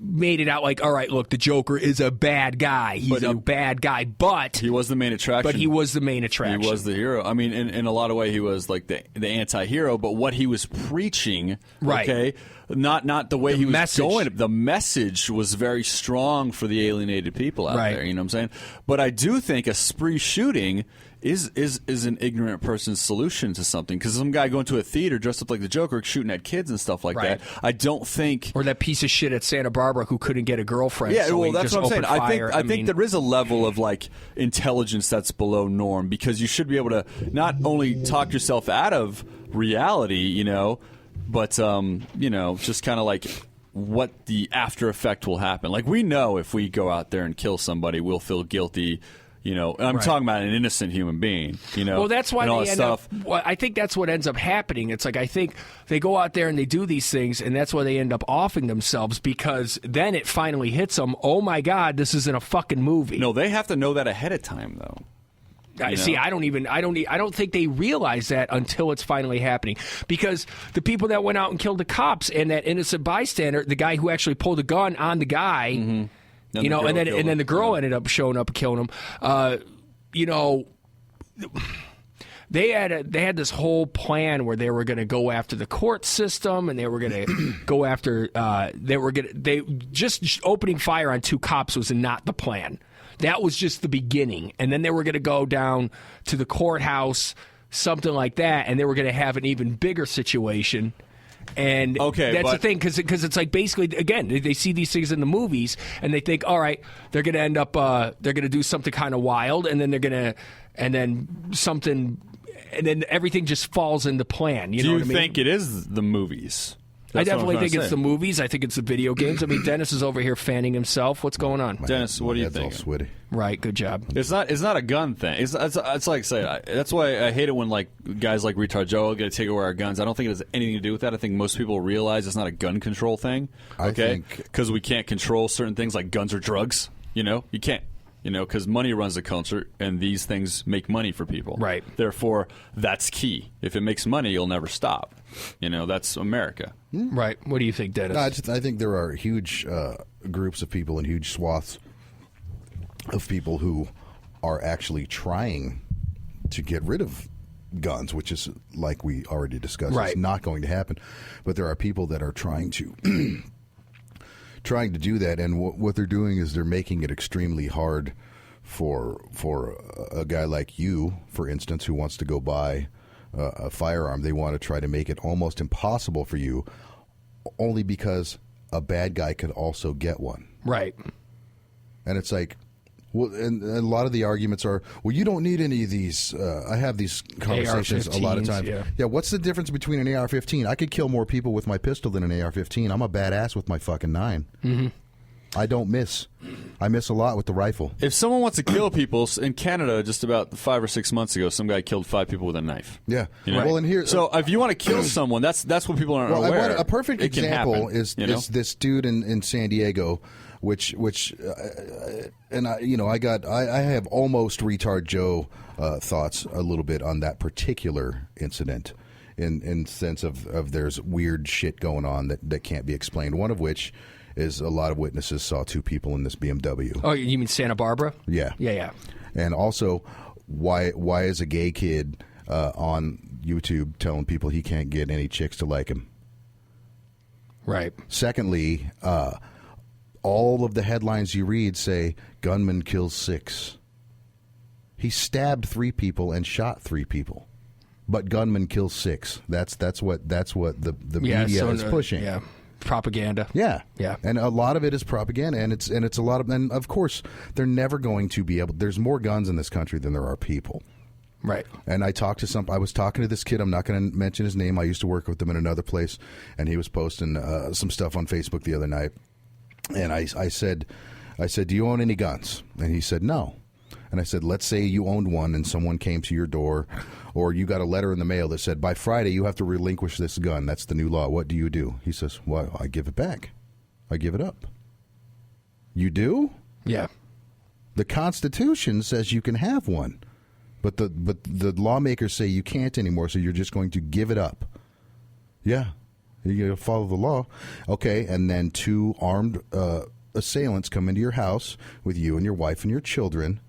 made it out like, all right, look, the Joker is a bad guy. He's a bad guy, but he was the main attraction. But he was the main attraction. He was the hero. I mean, in a lot of ways, he was like the anti-hero. But what he was preaching, okay, not the way he was going. The message was very strong for the alienated people out there. You know what I'm saying? But I do think a spree shooting is an ignorant person's solution to something, because some guy going to a theater dressed up like the Joker shooting at kids and stuff like that. I don't think, or that piece of shit at Santa Barbara who couldn't get a girlfriend. Yeah, so well, that's what I'm saying. I think mean, there is a level of like intelligence that's below norm, because you should be able to not only talk yourself out of reality, you know, but you know, just kind of like what the after effect will happen. Like, we know if we go out there and kill somebody, we'll feel guilty. You know, I'm talking about an innocent human being, you know. Well, that's why they end up, I think that's what ends up happening. It's like, I think they go out there and they do these things, and that's why they end up offing themselves, because then it finally hits them, oh my God, this isn't a fucking movie. No, they have to know that ahead of time, though. See, I don't think they realize that until it's finally happening, because the people that went out and killed the cops and that innocent bystander, the guy who actually pulled a gun on the guy, you know, and then the girl ended up showing up and killing him. You know, they had this whole plan where they were going to go after the court system, and they were going to go after they just opening fire on 2 cops was not the plan. That was just the beginning, and then they were going to go down to the courthouse, something like that, and they were going to have an even bigger situation. And that's the thing, because it's like, basically, again, they see these things in the movies, and they think, all right, they're going to end up, they're going to do something kind of wild, and then they're going to, and then something, and then everything just falls into plan. You know what I mean? Do you think it is the movies? I definitely think it's the movies. I think it's the video games. I mean, Dennis is over here fanning himself. What's going on? Dennis, what do you think? All sweaty. Right, good job. It's not a gun thing. It's like I say. That's why I hate it when like guys like Retard Joe are going to take away our guns. I don't think it has anything to do with that. I think most people realize it's not a gun control thing. Okay, because we can't control certain things like guns or drugs. You know, you can't. You know, because money runs the culture, and these things make money for people. Right. Therefore, that's key. If it makes money, you'll never stop. You know, that's America. Right. What do you think, Dennis? I think there are huge groups of people and huge swaths of people who are actually trying to get rid of guns, which is, like we already discussed, is not going to happen. But there are people that are trying to do that, and what they're doing is they're making it extremely hard for a guy like you, for instance, who wants to go buy a firearm. They want to try to make it almost impossible for you, only because a bad guy could also get one. Right. And it's like, well, and a lot of the arguments are, well, you don't need any of these. I have these conversations a lot of times. Yeah, what's the difference between an AR-15? I could kill more people with my pistol than an AR-15. I'm a badass with my fucking 9. Mm-hmm. I don't miss. I miss a lot with the rifle. If someone wants to kill people, in Canada, just about 5 or 6 months ago, some guy killed 5 people with a knife. Yeah. You know? Well, and here, so if you want to kill someone, that's what people aren't aware. A perfect example is this dude in San Diego, which and I have almost Retard Joe thoughts a little bit on that particular incident, in sense of there's weird shit going on that can't be explained. One of which is a lot of witnesses saw 2 people in this BMW. Oh, you mean Santa Barbara? Yeah. Yeah. And also, why is a gay kid on YouTube telling people he can't get any chicks to like him? Right. Secondly, all of the headlines you read say gunman kills 6. He stabbed 3 people and shot 3 people, but gunman kills 6. That's what the media is pushing. Yeah. Propaganda. Yeah. And a lot of it is propaganda, and it's a lot of, and of course they're never going to be able. There's more guns in this country than there are people. Right. And I was talking to this kid. I'm not going to mention his name. I used to work with him in another place, and he was posting some stuff on Facebook the other night. And I said, do you own any guns? And he said, no. And I said, let's say you owned one and someone came to your door, or you got a letter in the mail that said, by Friday you have to relinquish this gun. That's the new law. What do you do? He says, well, I give it back. I give it up. You do? Yeah. The Constitution says you can have one, but the lawmakers say you can't anymore, so you're just going to give it up. Yeah. You gotta follow the law. Okay, and then 2 armed assailants come into your house with you and your wife and your children,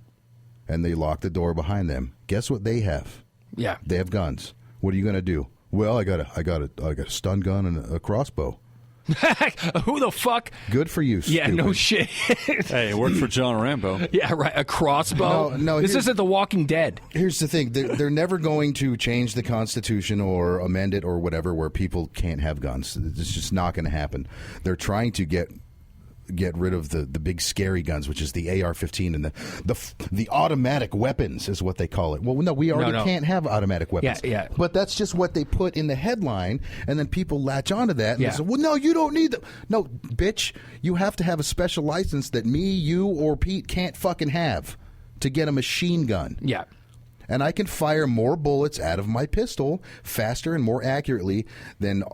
and they lock the door behind them. Guess what they have? Yeah. They have guns. What are you going to do? Well, I got a stun gun and a crossbow. Who the fuck? Good for you, Yeah, stupid. no shit. Hey, it worked for John Rambo. Yeah, right. A crossbow? No, this isn't The Walking Dead. Here's the thing. They're never going to change the Constitution or amend it or whatever where people can't have guns. It's just not going to happen. They're trying to get rid of the big scary guns, which is the AR-15 and the automatic weapons is what they call it. Well, no, we already can't have automatic weapons. Yeah. But that's just what they put in the headline, and then people latch onto that. And they say, well, no, you don't need them. No, bitch, you have to have a special license that me, you, or Pete can't fucking have to get a machine gun. Yeah. And I can fire more bullets out of my pistol faster and more accurately than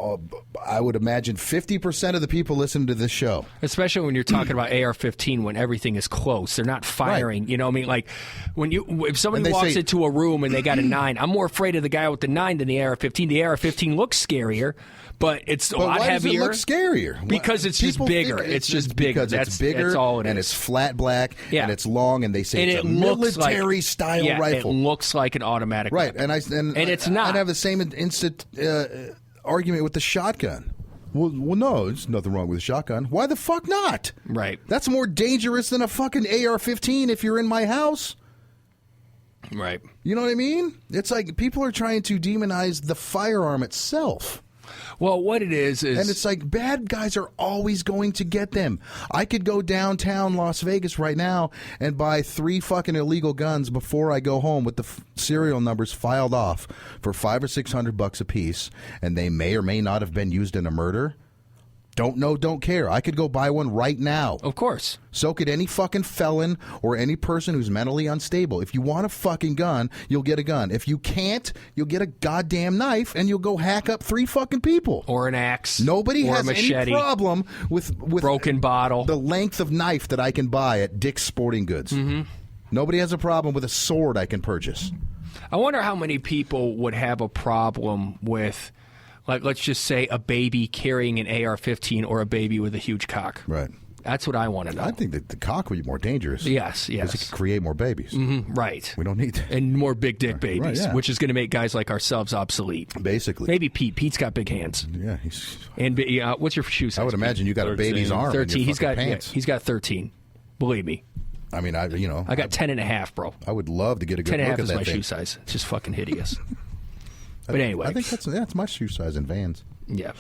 I would imagine 50% of the people listening to this show. Especially when you're talking about AR-15 when everything is close. They're not firing. Right. You know what I mean? Like, if somebody walks into a room and they got a 9, I'm more afraid of the guy with the 9 than the AR-15. The AR-15 looks scarier, but it's a lot heavier. Why does it look scarier? Because it's just bigger. It's just bigger. Because it's bigger, that's all it is. And it's flat black, and it's long, and they say and it's a military-style rifle. It looks like an automatic weapon. Right, and it's not. I'd have the same instant argument with the shotgun. Well, no, there's nothing wrong with a shotgun. Why the fuck not? Right. That's more dangerous than a fucking AR-15 if you're in my house. Right. You know what I mean? It's like people are trying to demonize the firearm itself. Well, what it is... And it's like bad guys are always going to get them. I could go downtown Las Vegas right now and buy 3 fucking illegal guns before I go home with the serial numbers filed off for $500 or $600 a piece, and they may or may not have been used in a murder. Don't know, don't care. I could go buy one right now. Of course. So could any fucking felon or any person who's mentally unstable. If you want a fucking gun, you'll get a gun. If you can't, you'll get a goddamn knife and you'll go hack up 3 fucking people. Or an axe. Nobody or has a machete, any problem with broken bottle. The length of knife that I can buy at Dick's Sporting Goods. Mm-hmm. Nobody has a problem with a sword I can purchase. I wonder how many people would have a problem with... Like, let's just say a baby carrying an AR-15 or a baby with a huge cock. Right. That's what I want to know. I think that the cock would be more dangerous. Yes. Because it could create more babies. Mm-hmm, right. We don't need that. And more big dick babies, right, yeah. which is going to make guys like ourselves obsolete. Basically. Maybe Pete. Pete's got big hands. Yeah. And what's your shoe size? I would imagine you got 13. A baby's arm 13. In your pants. He's got 13. Believe me. I mean, I got 10 and a half, bro. I would love to get a good look at that 10 and a half is my thing. shoe size. It's just fucking hideous. But anyway. I think that's my shoe size in Vans. Yeah.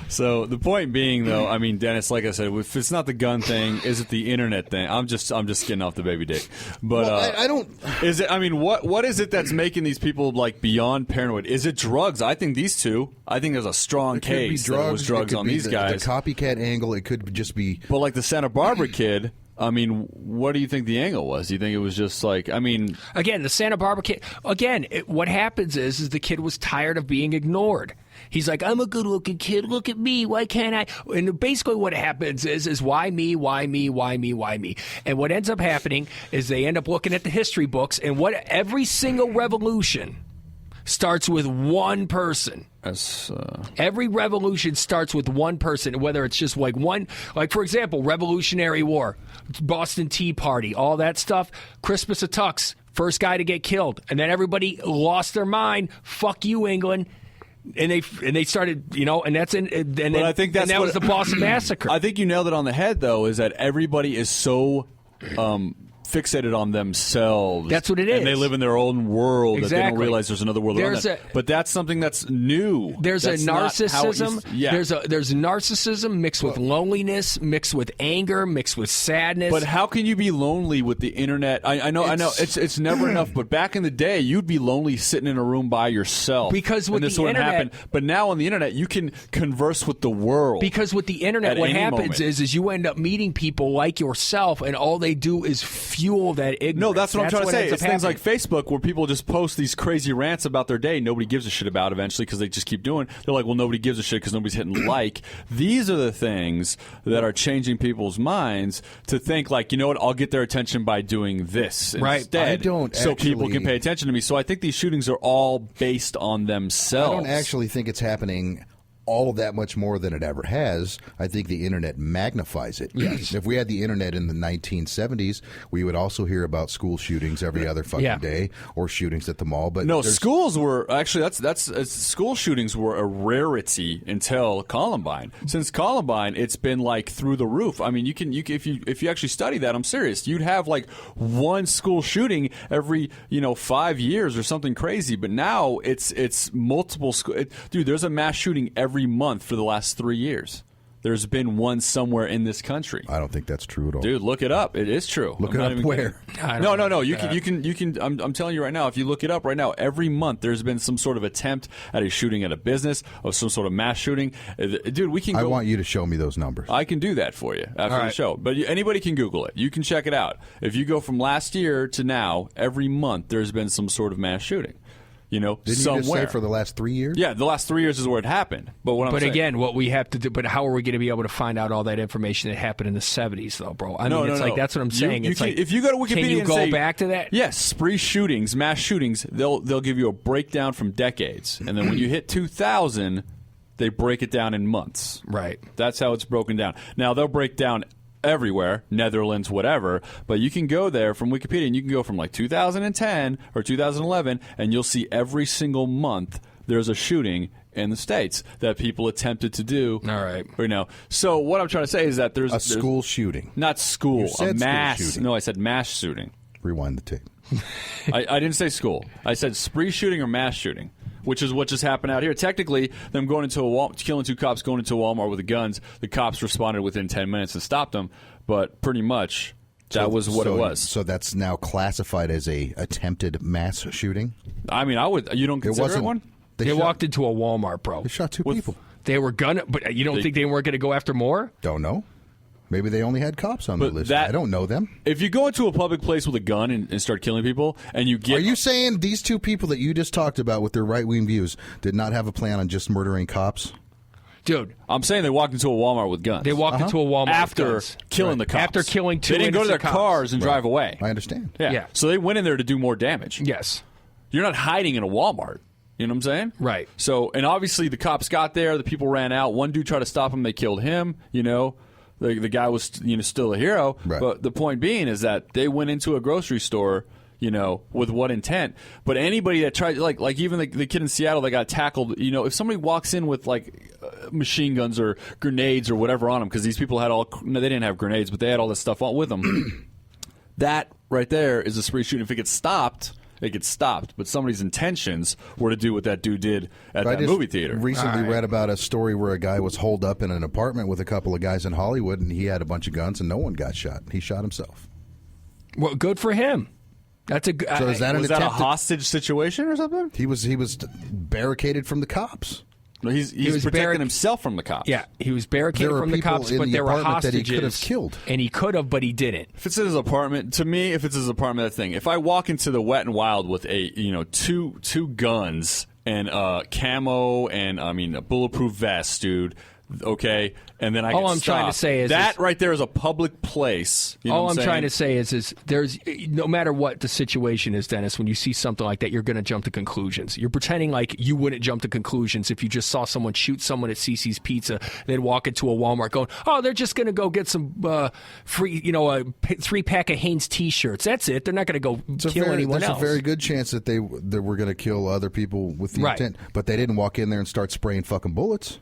So the point being, though, I mean, Dennis, like I said, if it's not the gun thing, is it the internet thing? I'm just getting off the baby dick. But I don't. Is it? I mean, what is it that's making these people like beyond paranoid? Is it drugs? I think these two. I think there's a strong case that it was drugs on these guys. The copycat angle. It could just be. But like the Santa Barbara kid. I mean, what do you think the angle was? Do you think it was just like, I mean... Again, the Santa Barbara kid... Again, what happens is the kid was tired of being ignored. He's like, I'm a good-looking kid. Look at me. Why can't I? And basically what happens is why me, why me, why me, why me? And what ends up happening is they end up looking at the history books, and every single revolution starts with one person. Every revolution starts with one person, whether it's just like one, like for example, Revolutionary War, Boston Tea Party, all that stuff, Crispus Attucks, first guy to get killed, and then everybody lost their mind. Fuck you, England. And they started, and that's I think that was the Boston Massacre. I think you nailed it on the head, though, is that everybody is so fixated on themselves. That's what it is. And they live in their own world that they don't realize there's another world around them. But that's something that's new. There's a narcissism. There's narcissism mixed with loneliness, mixed with anger, mixed with sadness. But how can you be lonely with the internet? I know it's never enough. But back in the day, you'd be lonely sitting in a room by yourself. Because with this the wouldn't internet, happen. But now on the internet, you can converse with the world. Because with the internet, what happens is you end up meeting people like yourself, and all they do is fuel that ignorance. No, that's what I'm trying to say. It's things like Facebook where people just post these crazy rants about their day. Nobody gives a shit about eventually because they just keep doing. They're like, well, nobody gives a shit because nobody's hitting like. These are the things that are changing people's minds to think like, you know what, I'll get their attention by doing this instead. So people can pay attention to me. So I think these shootings are all based on themselves. I don't actually think it's happening all of that much more than it ever has. I think the internet magnifies it. Yes. If we had the internet in the 1970s, we would also hear about school shootings every other fucking day, or shootings at the mall. But no, schools were actually school shootings were a rarity until Columbine. Since Columbine, it's been like through the roof. I mean, if you actually study that, I'm serious. You'd have like one school shooting every 5 years or something crazy. But now it's multiple dude, there's a mass shooting every month for the last 3 years. There's been one somewhere in this country. I don't think that's true at all. Dude, look it up. It is true. Look it up where? No. You can. I'm telling you right now. If you look it up right now, every month there's been some sort of attempt at a shooting at a business or some sort of mass shooting. Dude, we can. I want you to show me those numbers. I can do that for you after the show. But anybody can Google it. You can check it out. If you go from last year to now, every month there's been some sort of mass shooting. Didn't you just say for the last 3 years? Yeah, the last 3 years is where it happened. But again, what we have to do. But how are we going to be able to find out all that information that happened in the 70s, though, bro? I mean, that's what I'm saying. If you go to Wikipedia, can you go back to that? Yes, spree shootings, mass shootings. They'll give you a breakdown from decades, and then when you hit 2000, they break it down in months. Right. That's how it's broken down. Now they'll break down everywhere, Netherlands, whatever, but you can go there from Wikipedia and you can go from like 2010 or 2011 and you'll see every single month there's a shooting in the States that people attempted to do. All right. So what I'm trying to say is that there's school shooting. Not school, a mass. School shooting. No, I said mass shooting. Rewind the tape. I didn't say school. I said spree shooting or mass shooting, which is what just happened out here. Technically, them going into killing 2 cops, going into a Walmart with the guns, the cops responded within 10 minutes and stopped them, but pretty much that was what it was. So that's now classified as a attempted mass shooting? I mean, you don't consider it one? They walked into a Walmart, bro. They shot 2 people. They were but you don't think they weren't going to go after more? Don't know. Maybe they only had cops on the list. I don't know them. If you go into a public place with a gun and start killing people, and you get... Are you saying these 2 people that you just talked about with their right-wing views did not have a plan on just murdering cops? Dude. I'm saying they walked into a Walmart with guns. They walked into a Walmart after killing the cops. After killing 2 They didn't go to their cars and drive away. I understand. Yeah. So they went in there to do more damage. Yes. You're not hiding in a Walmart. You know what I'm saying? Right. So, and obviously the cops got there. The people ran out. One dude tried to stop him. They killed him, The guy was, still a hero. Right. But the point being is that they went into a grocery store, with what intent? But anybody that tried, like even the kid in Seattle that got tackled, if somebody walks in with machine guns or grenades or whatever on them, because these people had they didn't have grenades, but they had all this stuff with them. That right there is a spree shooting. If it gets stopped, it gets stopped. But somebody's intentions were to do what that dude did at that movie theater. Recently read about a story where a guy was holed up in an apartment with a couple of guys in Hollywood, and he had a bunch of guns, and no one got shot. He shot himself. Well, good for him. That's a. So is that was that a hostage situation or something? He was barricaded from the cops. No, he was protecting himself from the cops. Yeah, he was barricaded from the cops, but there were hostages that he could have killed, and he could have, but he didn't. If it's in his apartment, to me, if it's his apartment, that thing. If I walk into the Wet and Wild with two guns and camo and a bulletproof vest, dude. Okay, and then all I'm trying to say is that right there is a public place. All I'm trying to say is there's no matter what the situation is, Dennis. When you see something like that, you're going to jump to conclusions. You're pretending like you wouldn't jump to conclusions if you just saw someone shoot someone at CC's Pizza, then walk into a Walmart, going, "Oh, they're just going to go get some free, a 3-pack of Hanes T-shirts. That's it. They're not going to go kill anyone else." There's a very good chance that they were going to kill other people with the intent, but they didn't walk in there and start spraying fucking bullets.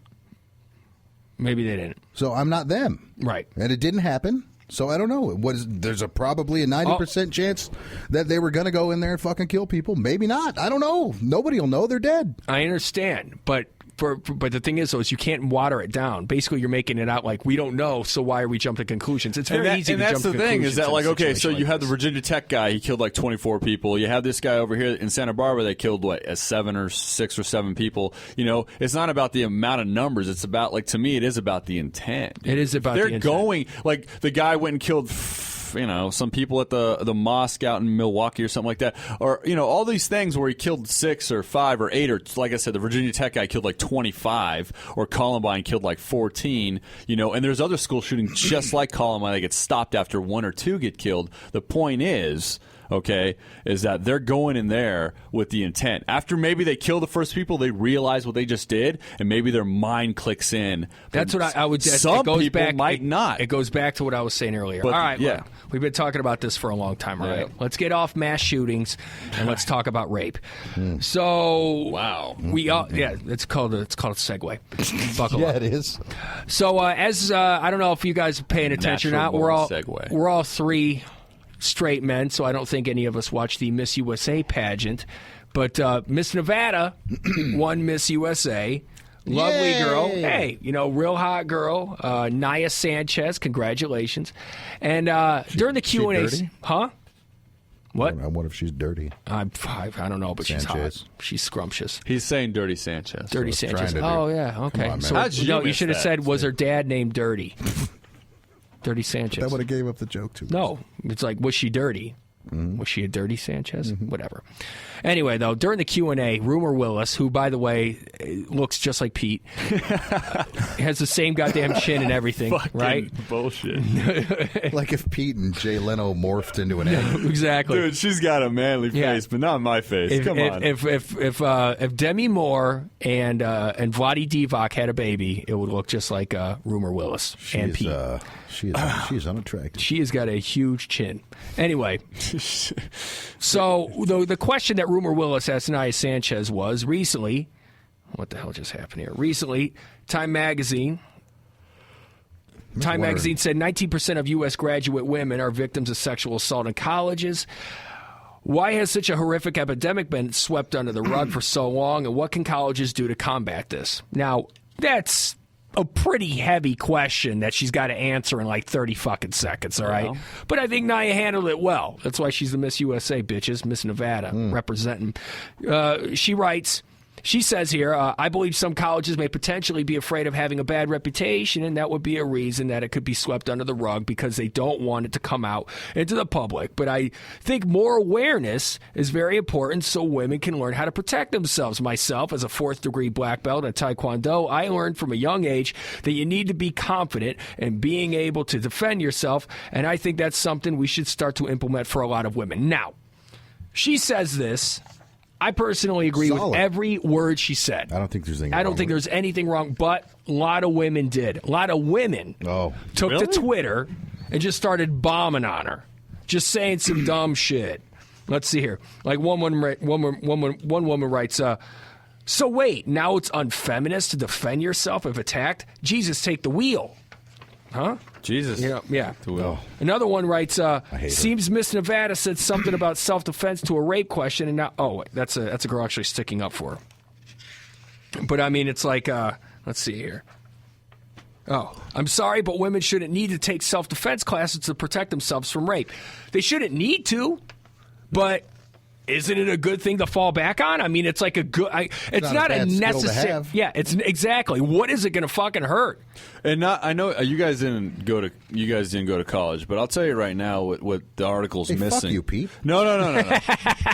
Maybe they didn't. So I'm not them. Right. And it didn't happen. So I don't know. There's probably a 90% chance that they were going to go in there and fucking kill people. Maybe not. I don't know. Nobody will know. They're dead. I understand. But the thing is, though, is you can't water it down. Basically, you're making it out like we don't know, so why are we jumping to conclusions? It's very easy to jump to conclusions. And that's the thing, is that, okay, so you had the Virginia Tech guy, he killed 24 people. You have this guy over here in Santa Barbara that killed, 6 or 7 people. It's not about the amount of numbers. It's about, to me, it is about the intent. It is about the intent. They're going, the guy went and killed some people at the mosque out in Milwaukee or something like that, or all these things where he killed 6 or 5 or 8, or like I said, the Virginia Tech guy killed like 25, or Columbine killed like 14. And there's other school shootings just like Columbine that get stopped after 1 or 2 get killed. The point is that they're going in there with the intent. After maybe they kill the first people, they realize what they just did, and maybe their mind clicks in. That's what I would. Some people might not. It goes back to what I was saying earlier. All right, yeah. We've been talking about this for a long time, all right? Let's get off mass shootings and let's talk about rape. So, wow, it's called a segue. It is. So, as I don't know if you guys are paying attention or not, we're all 3 straight men, so I don't think any of us watched the Miss USA pageant. But Miss Nevada won Miss USA. Lovely girl. Hey, real hot girl. Nia Sanchez, congratulations. And during the Q&A... Huh? What? I wonder if she's dirty. I don't know, but Sanchez. She's hot. She's scrumptious. He's saying Dirty Sanchez. Dirty Sanchez. Oh, yeah, okay. On, so, you should have said, was her dad named Dirty? Dirty Sanchez. That would have gave up the joke too. No, it's like, was she dirty? Was she a dirty Sanchez? Whatever. Anyway, though, during the Q&A, Rumor Willis, who, by the way, looks just like Pete, has the same goddamn chin and everything, fucking right? Bullshit. Like if Pete and Jay Leno morphed into an egg. Exactly. Dude, she's got a manly face, but not my face. Come on. If Demi Moore and Vladi Divac had a baby, it would look just like Rumor Willis and Pete. She's unattractive. She has got a huge chin. Anyway, so the question that Rumor Willis asked Nia Sanchez was recently, what the hell just happened here? Recently, Time Magazine said 19% of U.S. graduate women are victims of sexual assault in colleges. Why has such a horrific epidemic been swept under the rug for so long, and what can colleges do to combat this? Now, that's a pretty heavy question that she's got to answer in like 30 fucking seconds, all right? But I think Nia handled it well. That's why she's the Miss USA, bitches, Miss Nevada, representing. She writes... She says here, I believe some colleges may potentially be afraid of having a bad reputation, and that would be a reason that it could be swept under the rug because they don't want it to come out into the public. But I think more awareness is very important so women can learn how to protect themselves. Myself, as a 4th-degree black belt at Taekwondo, I learned from a young age that you need to be confident in being able to defend yourself, and I think that's something we should start to implement for a lot of women. Now, she says this. I personally agree with every word she said. I don't think there's anything I don't think there's anything wrong, but a lot of women did. A lot of women took to Twitter and just started bombing on her, just saying some dumb shit. Let's see here. Like one woman writes, so wait, now it's unfeminist to defend yourself if attacked? Jesus, take the wheel. Huh? Jesus. Yeah. The wheel. Another one writes, seems Miss Nevada said something about self-defense to a rape question, and now, that's a girl actually sticking up for her. But, I mean, it's like, let's see here. Oh, I'm sorry, but women shouldn't need to take self-defense classes to protect themselves from rape. They shouldn't need to, but isn't it a good thing to fall back on? I mean, it's like a good. It's not a necessary. Yeah, it's exactly. What is it going to fucking hurt? And I know you guys didn't go to college, but I'll tell you right now what the article's missing. Fuck you, Pete. No.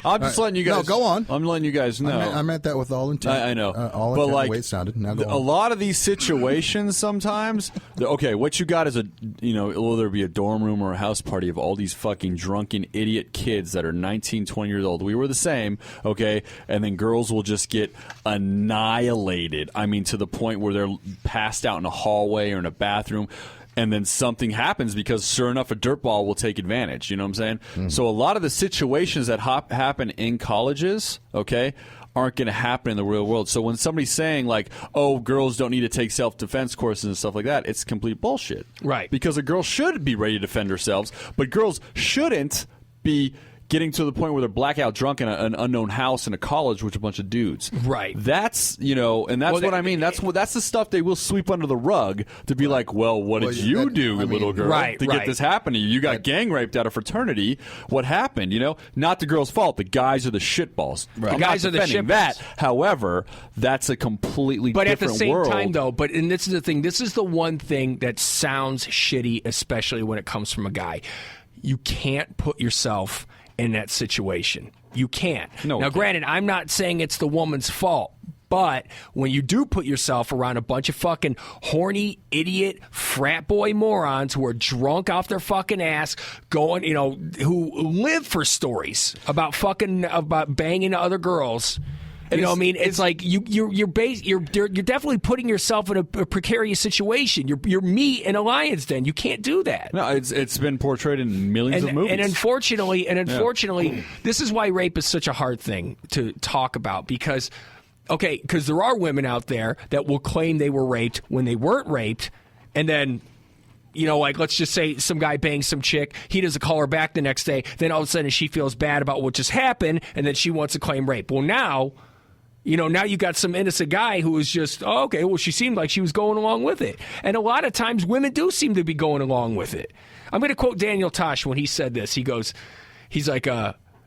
I'm just letting you guys. No, go on. I'm letting you guys know. I meant that with all intent. I know. All but intent, like the way it sounded. Now go on. A lot of these situations, sometimes, what you got is will there be a dorm room or a house party of all these fucking drunken idiot kids that are 19, 20 years old. We were the same, okay? And then girls will just get annihilated. I mean, to the point where they're passed out in a hallway or in a bathroom, and then something happens because sure enough a dirtball will take advantage. You know what I'm saying? Mm-hmm. So a lot of the situations that happen in colleges, okay, aren't going to happen in the real world. So when somebody's saying like, oh, girls don't need to take self-defense courses and stuff like that, it's complete bullshit. Right. Because a girl should be ready to defend herself, but girls shouldn't be getting to the point where they're blackout drunk in an unknown house in a college with a bunch of dudes. Right. That's, and that's what I mean. That's the stuff they will sweep under the rug to be like, well, what did you do, little girl, to get this happening? You got gang raped at a fraternity. What happened? Not the girl's fault. The guys are the shitballs. Right. The guys are the shitballs. That, however, that's a completely different world. But at the same time, though, and this is the thing, this is the one thing that sounds shitty, especially when it comes from a guy. you can't put yourself in that situation. You can't. No, now, granted, I'm not saying it's the woman's fault. But when you do put yourself around a bunch of fucking horny, idiot, frat boy morons who are drunk off their fucking ass, going, who live for stories about banging other girls. You know what I mean? It's like you're definitely putting yourself in a precarious situation. You're me in a lion's den. You can't do that. No, it's been portrayed in millions of movies. And unfortunately, this is why rape is such a hard thing to talk about because there are women out there that will claim they were raped when they weren't raped, and then, let's just say some guy bangs some chick, he doesn't call her back the next day, then all of a sudden she feels bad about what just happened, and then she wants to claim rape. Well, now you got some innocent guy who was just, she seemed like she was going along with it. And a lot of times women do seem to be going along with it. I'm going to quote Daniel Tosh when he said this. He's like,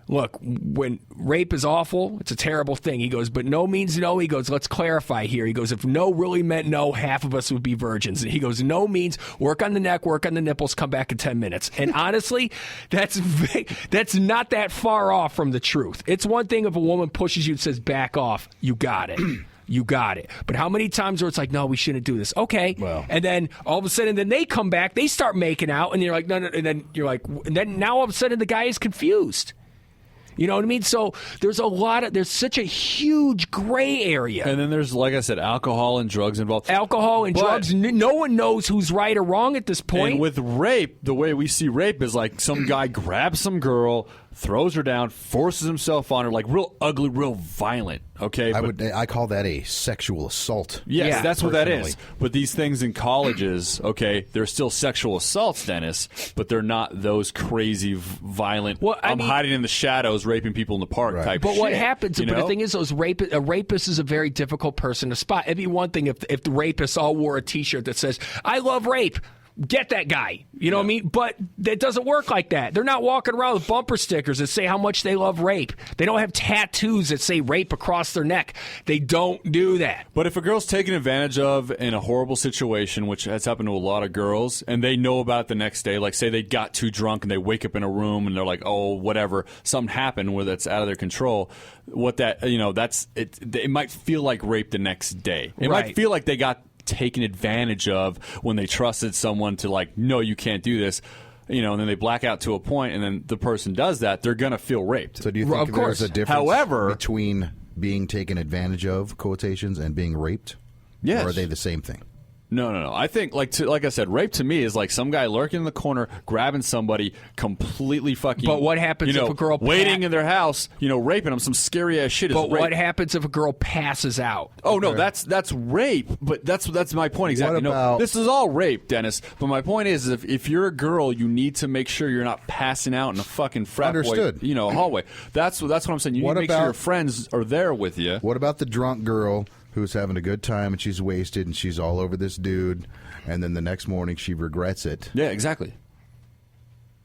look, when rape is awful, it's a terrible thing. He goes, but no means no. He goes, let's clarify here. He goes, if no really meant no, half of us would be virgins. And he goes, no means work on the neck, work on the nipples, come back in 10 minutes. And honestly, that's not that far off from the truth. It's one thing if a woman pushes you and says, back off, you got it. You got it. But how many times where it's like, no, we shouldn't do this. Okay. Well. And then all of a sudden, then they come back, they start making out, and you're like, no. And then you're like, and then now all of a sudden the guy is confused. You know what I mean? So there's such a huge gray area. And then there's, like I said, alcohol and drugs involved. Drugs. No one knows who's right or wrong at this point. And with rape, the way we see rape is like some guy grabs some girl, throws her down, forces himself on her, like real ugly, real violent. Okay, I call that a sexual assault. Yes, that's what that is. But these things in colleges, okay, they're still sexual assaults, Dennis, but they're not those crazy, violent. Well, I'm hiding in the shadows, raping people in the park type. But shit, what happens? But the thing is, a rapist is a very difficult person to spot. It'd be one thing if the rapists all wore a T-shirt that says "I love rape." Get that guy. You know what I mean? But that doesn't work like that. They're not walking around with bumper stickers that say how much they love rape. They don't have tattoos that say rape across their neck. They don't do that. But if a girl's taken advantage of in a horrible situation, which has happened to a lot of girls, and they know about it the next day, like say they got too drunk and they wake up in a room and they're like, oh, whatever, something happened where that's out of their control, it might feel like rape the next day. It might feel like they got taken advantage of when they trusted someone to like, no, you can't do this, and then they black out to a point, and then the person does that, they're gonna feel raped. So do you think there's a difference between being taken advantage of, quotations, and being raped? Yes. Or are they the same thing? No. I think, like I said, rape to me is like some guy lurking in the corner, grabbing somebody, completely fucking. But what happens if a girl waiting in their house, raping them? Some scary ass shit is rape. But what happens if a girl passes out? Oh no, that's rape. But that's my point exactly. This is all rape, Dennis. But my point is, if you're a girl, you need to make sure you're not passing out in a fucking frat boy, hallway. That's what I'm saying. You need to make sure your friends are there with you. What about the drunk girl who's having a good time and she's wasted and she's all over this dude, and then the next morning she regrets it? Yeah, exactly.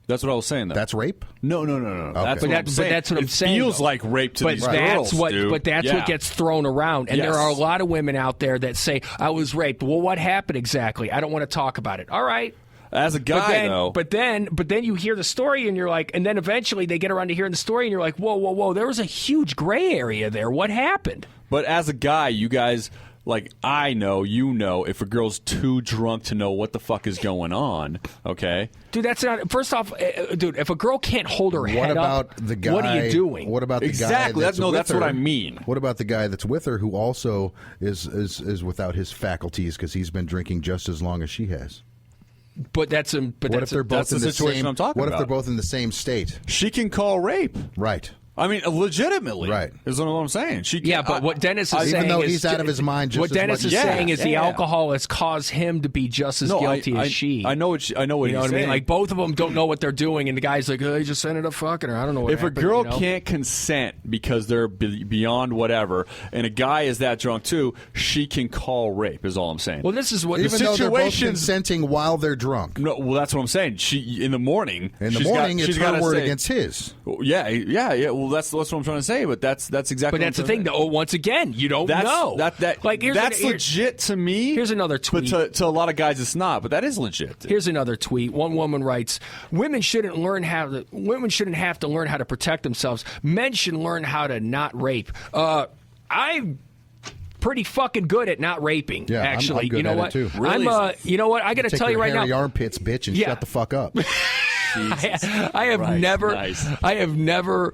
That's what I was saying, though. That's rape? No. Okay. That's what I'm saying. But that's what I'm saying. It feels like rape to these girls, dude. But that's what gets thrown around. And there are a lot of women out there that say, I was raped. Well, what happened exactly? I don't want to talk about it. All right. As a guy, though. But then you hear the story, and you're like, and then eventually they get around to hearing the story, and you're like, whoa, there was a huge gray area there. What happened? But as a guy, you guys, like, I know, if a girl's too drunk to know what the fuck is going on, okay? Dude, that's not. First off, if a girl can't hold her head up, the guy, what are you doing? What about the guy that's what I mean. What about the guy that's with her who also is without his faculties because he's been drinking just as long as she has? But that's if they're both in the situation I'm talking about? What if they're both in the same state? She can call rape. Right. I mean, legitimately, right? Is what I'm saying. But what Dennis is saying, even though he's out of his mind, just what Dennis is saying is the alcohol has caused him to be just as guilty as she. I know what he's saying. I mean? Like both of them don't know what they're doing, and the guy's like, "They just ended up fucking her." I don't know. If a girl can't consent because they're beyond whatever, and a guy is that drunk too, she can call rape. Is all I'm saying. Well, this is what even though they're both consenting while they're drunk. No, well, that's what I'm saying. She in the morning, it's her word against his. Yeah. Well, well, that's what I'm trying to say. But that's exactly. But that's the thing, though. Once again, you don't know. That's legit to me. Here's another tweet. But to a lot of guys, it's not. But that is legit. Here's another tweet. One woman writes, women shouldn't have to learn how to protect themselves. Men should learn how to not rape. I'm pretty fucking good at not raping. Yeah, actually. I'm good you know at what? it too. Really? You know what? I got to tell you right now. Take your hairy armpits, bitch, and shut the fuck up. I have never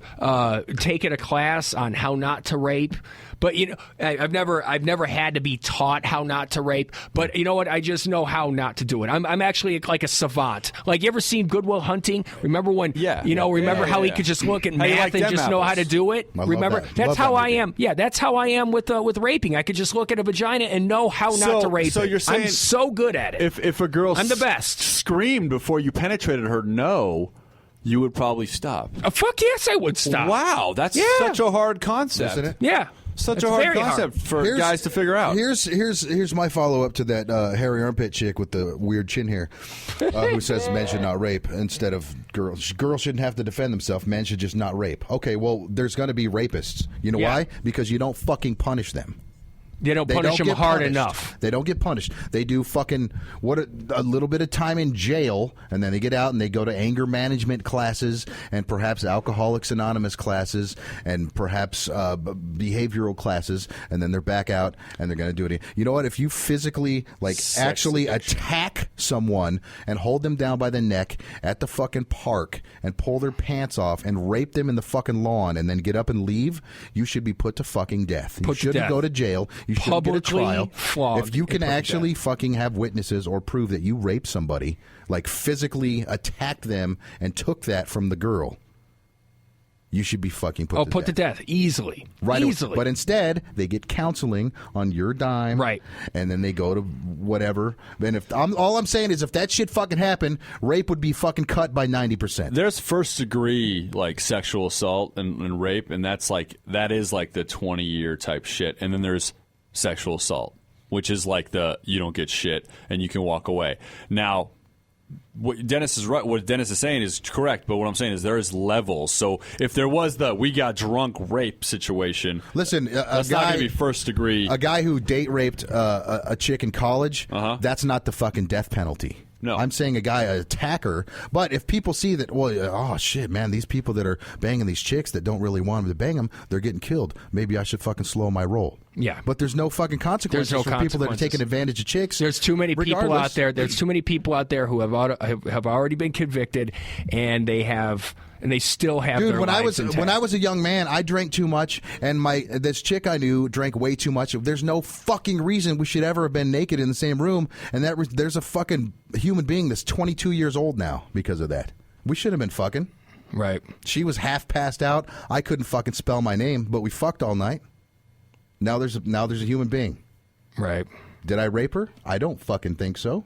taken a class on how not to rape. But I've never had to be taught how not to rape. But you know what? I just know how not to do it. I'm actually like a savant. Like, you ever seen Good Will Hunting? Remember when? Remember how he could just look at math and just know how to do it? Remember? That's how I am. Yeah, that's how I am with raping. I could just look at a vagina and know how not to rape. So you're saying I'm so good at it. If a girl I'm the best. screamed before you penetrated her, no, you would probably stop. Fuck yes, I would stop. Wow, that's such a hard concept, isn't it? Yeah. Such a hard concept for guys to figure out. Here's my follow-up to that hairy armpit chick with the weird chin hair who says men should not rape instead of girls. Girls shouldn't have to defend themselves. Men should just not rape. Okay, well, there's going to be rapists. You know why? Because you don't fucking punish them. They don't punish them hard enough. They don't get punished. They do fucking a little bit of time in jail, and then they get out and they go to anger management classes and perhaps Alcoholics Anonymous classes and perhaps behavioral classes, and then they're back out and they're going to do it. You know what? If you physically, actually attack someone and hold them down by the neck at the fucking park and pull their pants off and rape them in the fucking lawn and then get up and leave, you should be put to fucking death. You shouldn't go to jail. You shouldn't get a trial. If you can actually fucking have witnesses or prove that you raped somebody, like physically attacked them and took that from the girl, you should be fucking put to death. Easily. Easily. But instead, they get counseling on your dime. Right. And then they go to whatever. And all I'm saying is if that shit fucking happened, rape would be fucking cut by 90%. There's first degree sexual assault and rape, and that is the 20-year type shit. And then there's sexual assault, which is you don't get shit and you can walk away. Now, what Dennis is saying is correct, but what I'm saying is there is levels. So if there was we got drunk rape situation, listen, that's not going to be first degree. A guy who date raped a chick in college, that's not the fucking death penalty. No. I'm saying an attacker. But if people see that, oh shit, man, these people that are banging these chicks that don't really want them to bang them, they're getting killed. Maybe I should fucking slow my roll. Yeah. But there's no fucking consequences for people that are taking advantage of chicks. There's too many people out there. There's too many people out there who have already been convicted, and they still have their lives intact. When I was a young man, I drank too much, and this chick I knew drank way too much. There's no fucking reason we should ever have been naked in the same room, and there's a fucking human being that's 22 years old now because of that. We should have been fucking. Right. She was half passed out. I couldn't fucking spell my name, but we fucked all night. Now there's a human being. Right. Did I rape her? I don't fucking think so.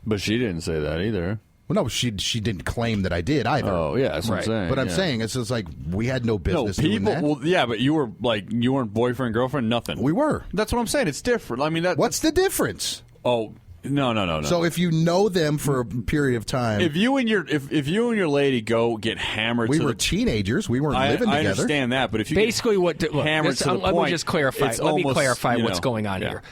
But she didn't say that either. Well, no, she didn't claim that I did either. Oh, yeah, that's what I'm saying. But I'm saying it's just we had no business doing that. Well, yeah, but you weren't boyfriend, girlfriend, nothing. We were. That's what I'm saying. It's different. I mean, what's the difference? Oh, no. So if you know them for a period of time, if you and your lady go get hammered, we were teenagers. We weren't living together. I understand that, but if you basically hammered to the point, let me just clarify. Let me clarify what's going on here.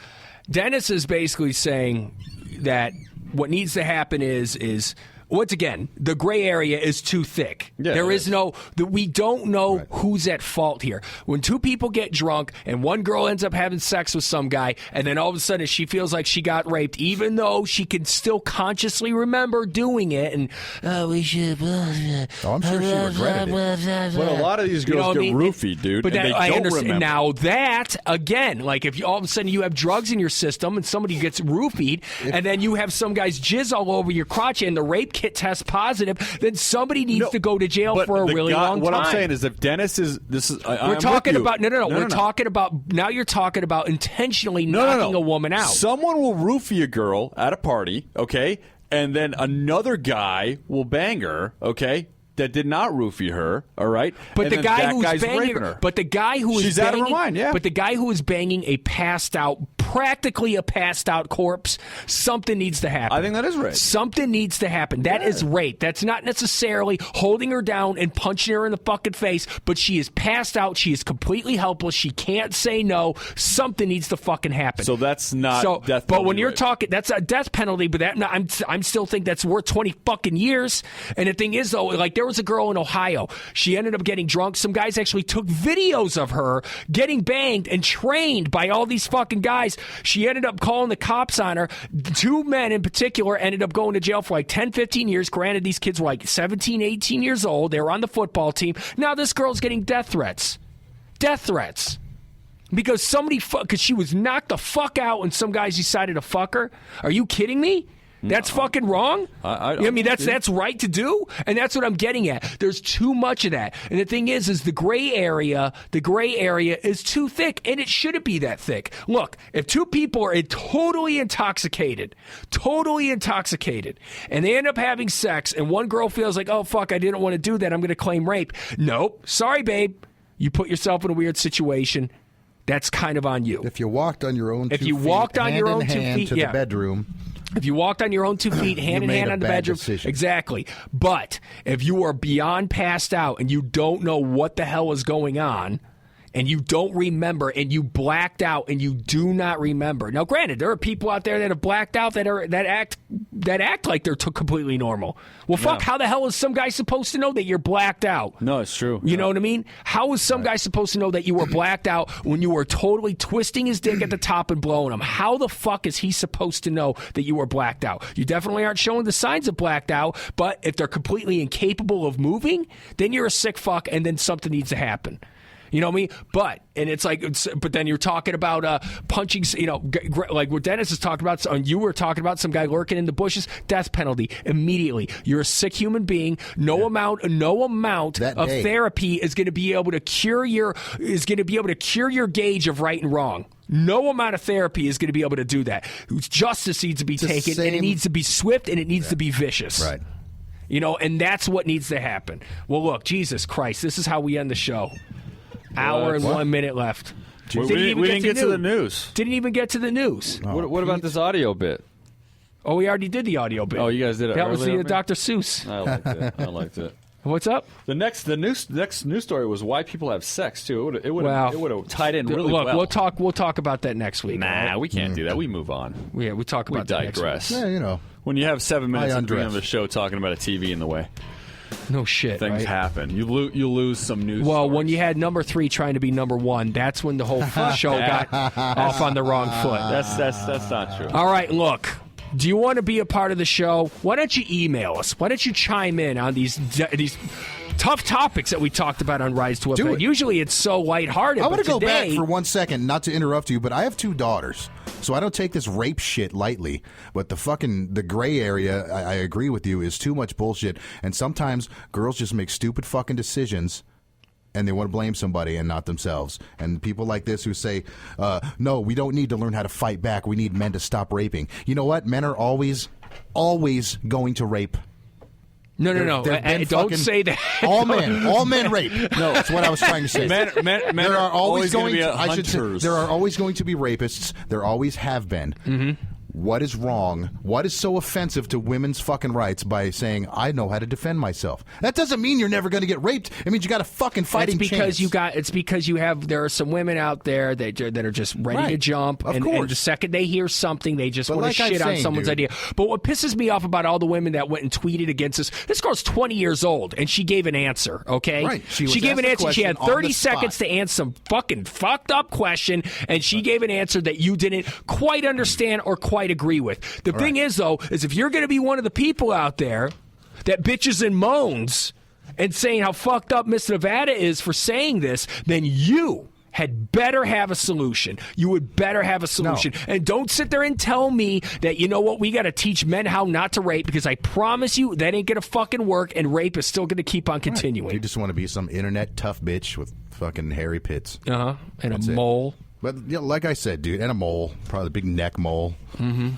Dennis is basically saying that what needs to happen is once again, the gray area is too thick. Yeah, we don't know who's at fault here. When two people get drunk and one girl ends up having sex with some guy, and then all of a sudden she feels like she got raped, even though she can still consciously remember doing it, and we should. I'm sure she regretted it. But a lot of these girls get roofied, dude. But and they I don't understand. Remember. Now that again, if you all of a sudden you have drugs in your system and somebody gets roofied, and then you have some guy's jizz all over your crotch and the rape kit tests positive, then somebody needs to go to jail for a really long time. What I'm saying is, if Dennis is, we're talking about we're talking about now. You're talking about intentionally knocking a woman out. Someone will roofie a girl at a party, okay, and then another guy will bang her, okay. that did not roofie her, all right? But and the guy who's guy's banging raping her. But the guy who is She's banging, out of her mind, yeah. But the guy who is banging a passed out, practically a passed out corpse, something needs to happen. I think that is rape. Something needs to happen. That is rape. That's not necessarily holding her down and punching her in the fucking face, but she is passed out. She is completely helpless. She can't say no. Something needs to fucking happen. So that's not death penalty. But when you're rape. talking, that's a death penalty, but I'm still think that's worth 20 fucking years. And the thing is, though, like there was a girl in Ohio. She ended up getting drunk. Some guys actually took videos of her getting banged and trained by all these fucking guys. She ended up calling the cops on her. 2 men in particular ended up going to jail for like 10, 15 years. Granted, these kids were like 17, 18 years old. They were on the football team. Now this girl's getting death threats. Death threats. Because because she was knocked the fuck out and some guys decided to fuck her. Are you kidding me? That's fucking wrong. I mean, that's right to do, and that's what I'm getting at. There's too much of that, and the thing is the gray area is too thick, and it shouldn't be that thick. Look, if 2 people are totally intoxicated, and they end up having sex, and one girl feels like, oh fuck, I didn't want to do that, I'm going to claim rape. Nope, sorry, babe, you put yourself in a weird situation. That's kind of on you. If you walked on your own 2 feet, to the bedroom. If you walked on your own 2 feet, hand in hand on the bedroom, decision. Exactly. But if you are beyond passed out and you don't know what the hell is going on, and you don't remember, and you blacked out, and you do not remember. Now, granted, there are people out there that have blacked out that act like they're completely normal. Well, fuck, how the hell is some guy supposed to know that you're blacked out? No, it's true. You know what I mean? How is some guy supposed to know that you were blacked out when you were totally twisting his dick at the top and blowing him? How the fuck is he supposed to know that you were blacked out? You definitely aren't showing the signs of blacked out, but if they're completely incapable of moving, then you're a sick fuck, and then something needs to happen. You know what I mean? But then you're talking about punching, like what Dennis is talking about, and you were talking about some guy lurking in the bushes, death penalty immediately. You're a sick human being. No amount of therapy is going to be able to cure your gauge of right and wrong. No amount of therapy is going to be able to do that. Justice needs to be taken, and it needs to be swift, and it needs to be vicious. Right. And that's what needs to happen. Well, look, Jesus Christ, this is how we end the show. Hour and 1 minute left. We didn't get to the news. Didn't even get to the news. Oh, what about this audio bit? Oh, we already did the audio bit. Oh, you guys did it. That was the Dr. Seuss. I liked it. What's up? The next news story was why people have sex too. It would have tied in really well. We'll talk about that next week. Nah, right? we can't do that. We move on. Yeah, we talk about that digress. Next Yeah, week. When you have 7 minutes at the beginning of the show talking about a TV in the way. No shit. Things happen. You lose some news. Well, stories. when you had number 3 trying to be number 1, that's when the whole show got off on the wrong foot. That's not true. All right, look. Do you want to be a part of the show? Why don't you email us? Why don't you chime in on these tough topics that we talked about on Rise to Offend? Usually it's so lighthearted. I want to go back for 1 second, not to interrupt you, but I have 2 daughters, so I don't take this rape shit lightly. But the gray area, I agree with you, is too much bullshit. And sometimes girls just make stupid fucking decisions, and they want to blame somebody and not themselves. And people like this who say, no, we don't need to learn how to fight back. We need men to stop raping. You know what? Men are always going to rape. No. Don't say that. All men rape. No, that's what I was trying to say. Men there are always going to be I should say, hunters. there are always going to be rapists. There always have been. Mm-hmm. What is wrong? What is so offensive to women's fucking rights by saying I know how to defend myself? That doesn't mean you're never going to get raped. It means you got a fucking fighting chance. It's because there are some women out there that are just ready to jump, and the second they hear something, they just want to shit on someone's idea. But what pisses me off about all the women that went and tweeted against this girl's 20 years old, and she gave an answer. Okay, right? She gave an answer. She had 30 seconds to answer some fucking fucked up question, and she gave an answer that you didn't quite understand or quite agree with. The thing is, though, is if you're going to be one of the people out there that bitches and moans and saying how fucked up Miss Nevada is for saying this, then you had better have a solution. You would better have a solution. No. And don't sit there and tell me that, you know what, we got to teach men how not to rape, because I promise you that ain't going to fucking work, and rape is still going to keep on continuing. Right. You just want to be some internet tough bitch with fucking hairy pits. And that's a mole. But yeah, like I said, dude, and a mole, probably a big neck mole. Mm-hmm.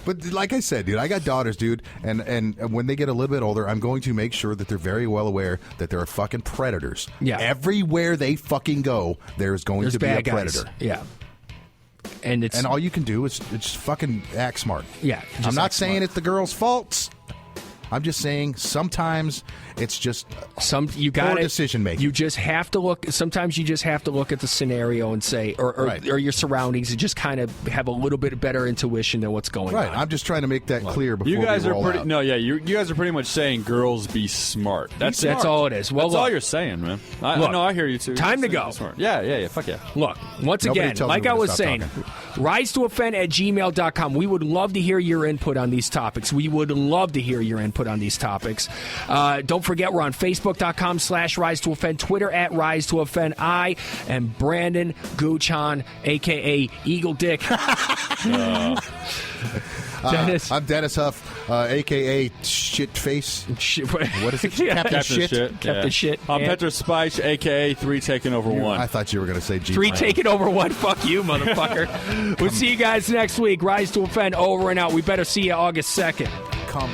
But like I said, dude, I got daughters, dude, and when they get a little bit older, I'm going to make sure that they're very well aware that there are fucking predators. Yeah. Everywhere they fucking go, there's going to be a predator. Guys. Yeah. And all you can do is just fucking act smart. Yeah. I'm not saying it's the girl's faults. I'm just saying sometimes it's just poor decision making. You just have to look. Sometimes you just have to look at the scenario and say, or your surroundings, and just kind of have a little bit better intuition than what's going on. Right. I'm just trying to make that clear before you guys we roll are pretty. out. No, yeah, you guys are pretty much saying girls be smart. That's all it is. Well, that's all you're saying, man. I hear you too. Time to go. Yeah. Fuck yeah. Look, once again, like I was saying, risetooffend@gmail.com. We would love to hear your input on these topics. Don't forget, we're on Facebook.com/risetooffend, Twitter @risetooffend. I am Brandon Gooch, a.k.a. Eagle Dick. Dennis. I'm Dennis Huff, a.k.a. Shit Face. What is it? Captain Shit. Captain Shit. I'm Petra Spice, a.k.a. 3 taking over 1. I thought you were going to say G. 3 taking over 1. Fuck you, motherfucker. We'll see you guys next week. Rise to Offend, over and out. We better see you August 2nd. Come.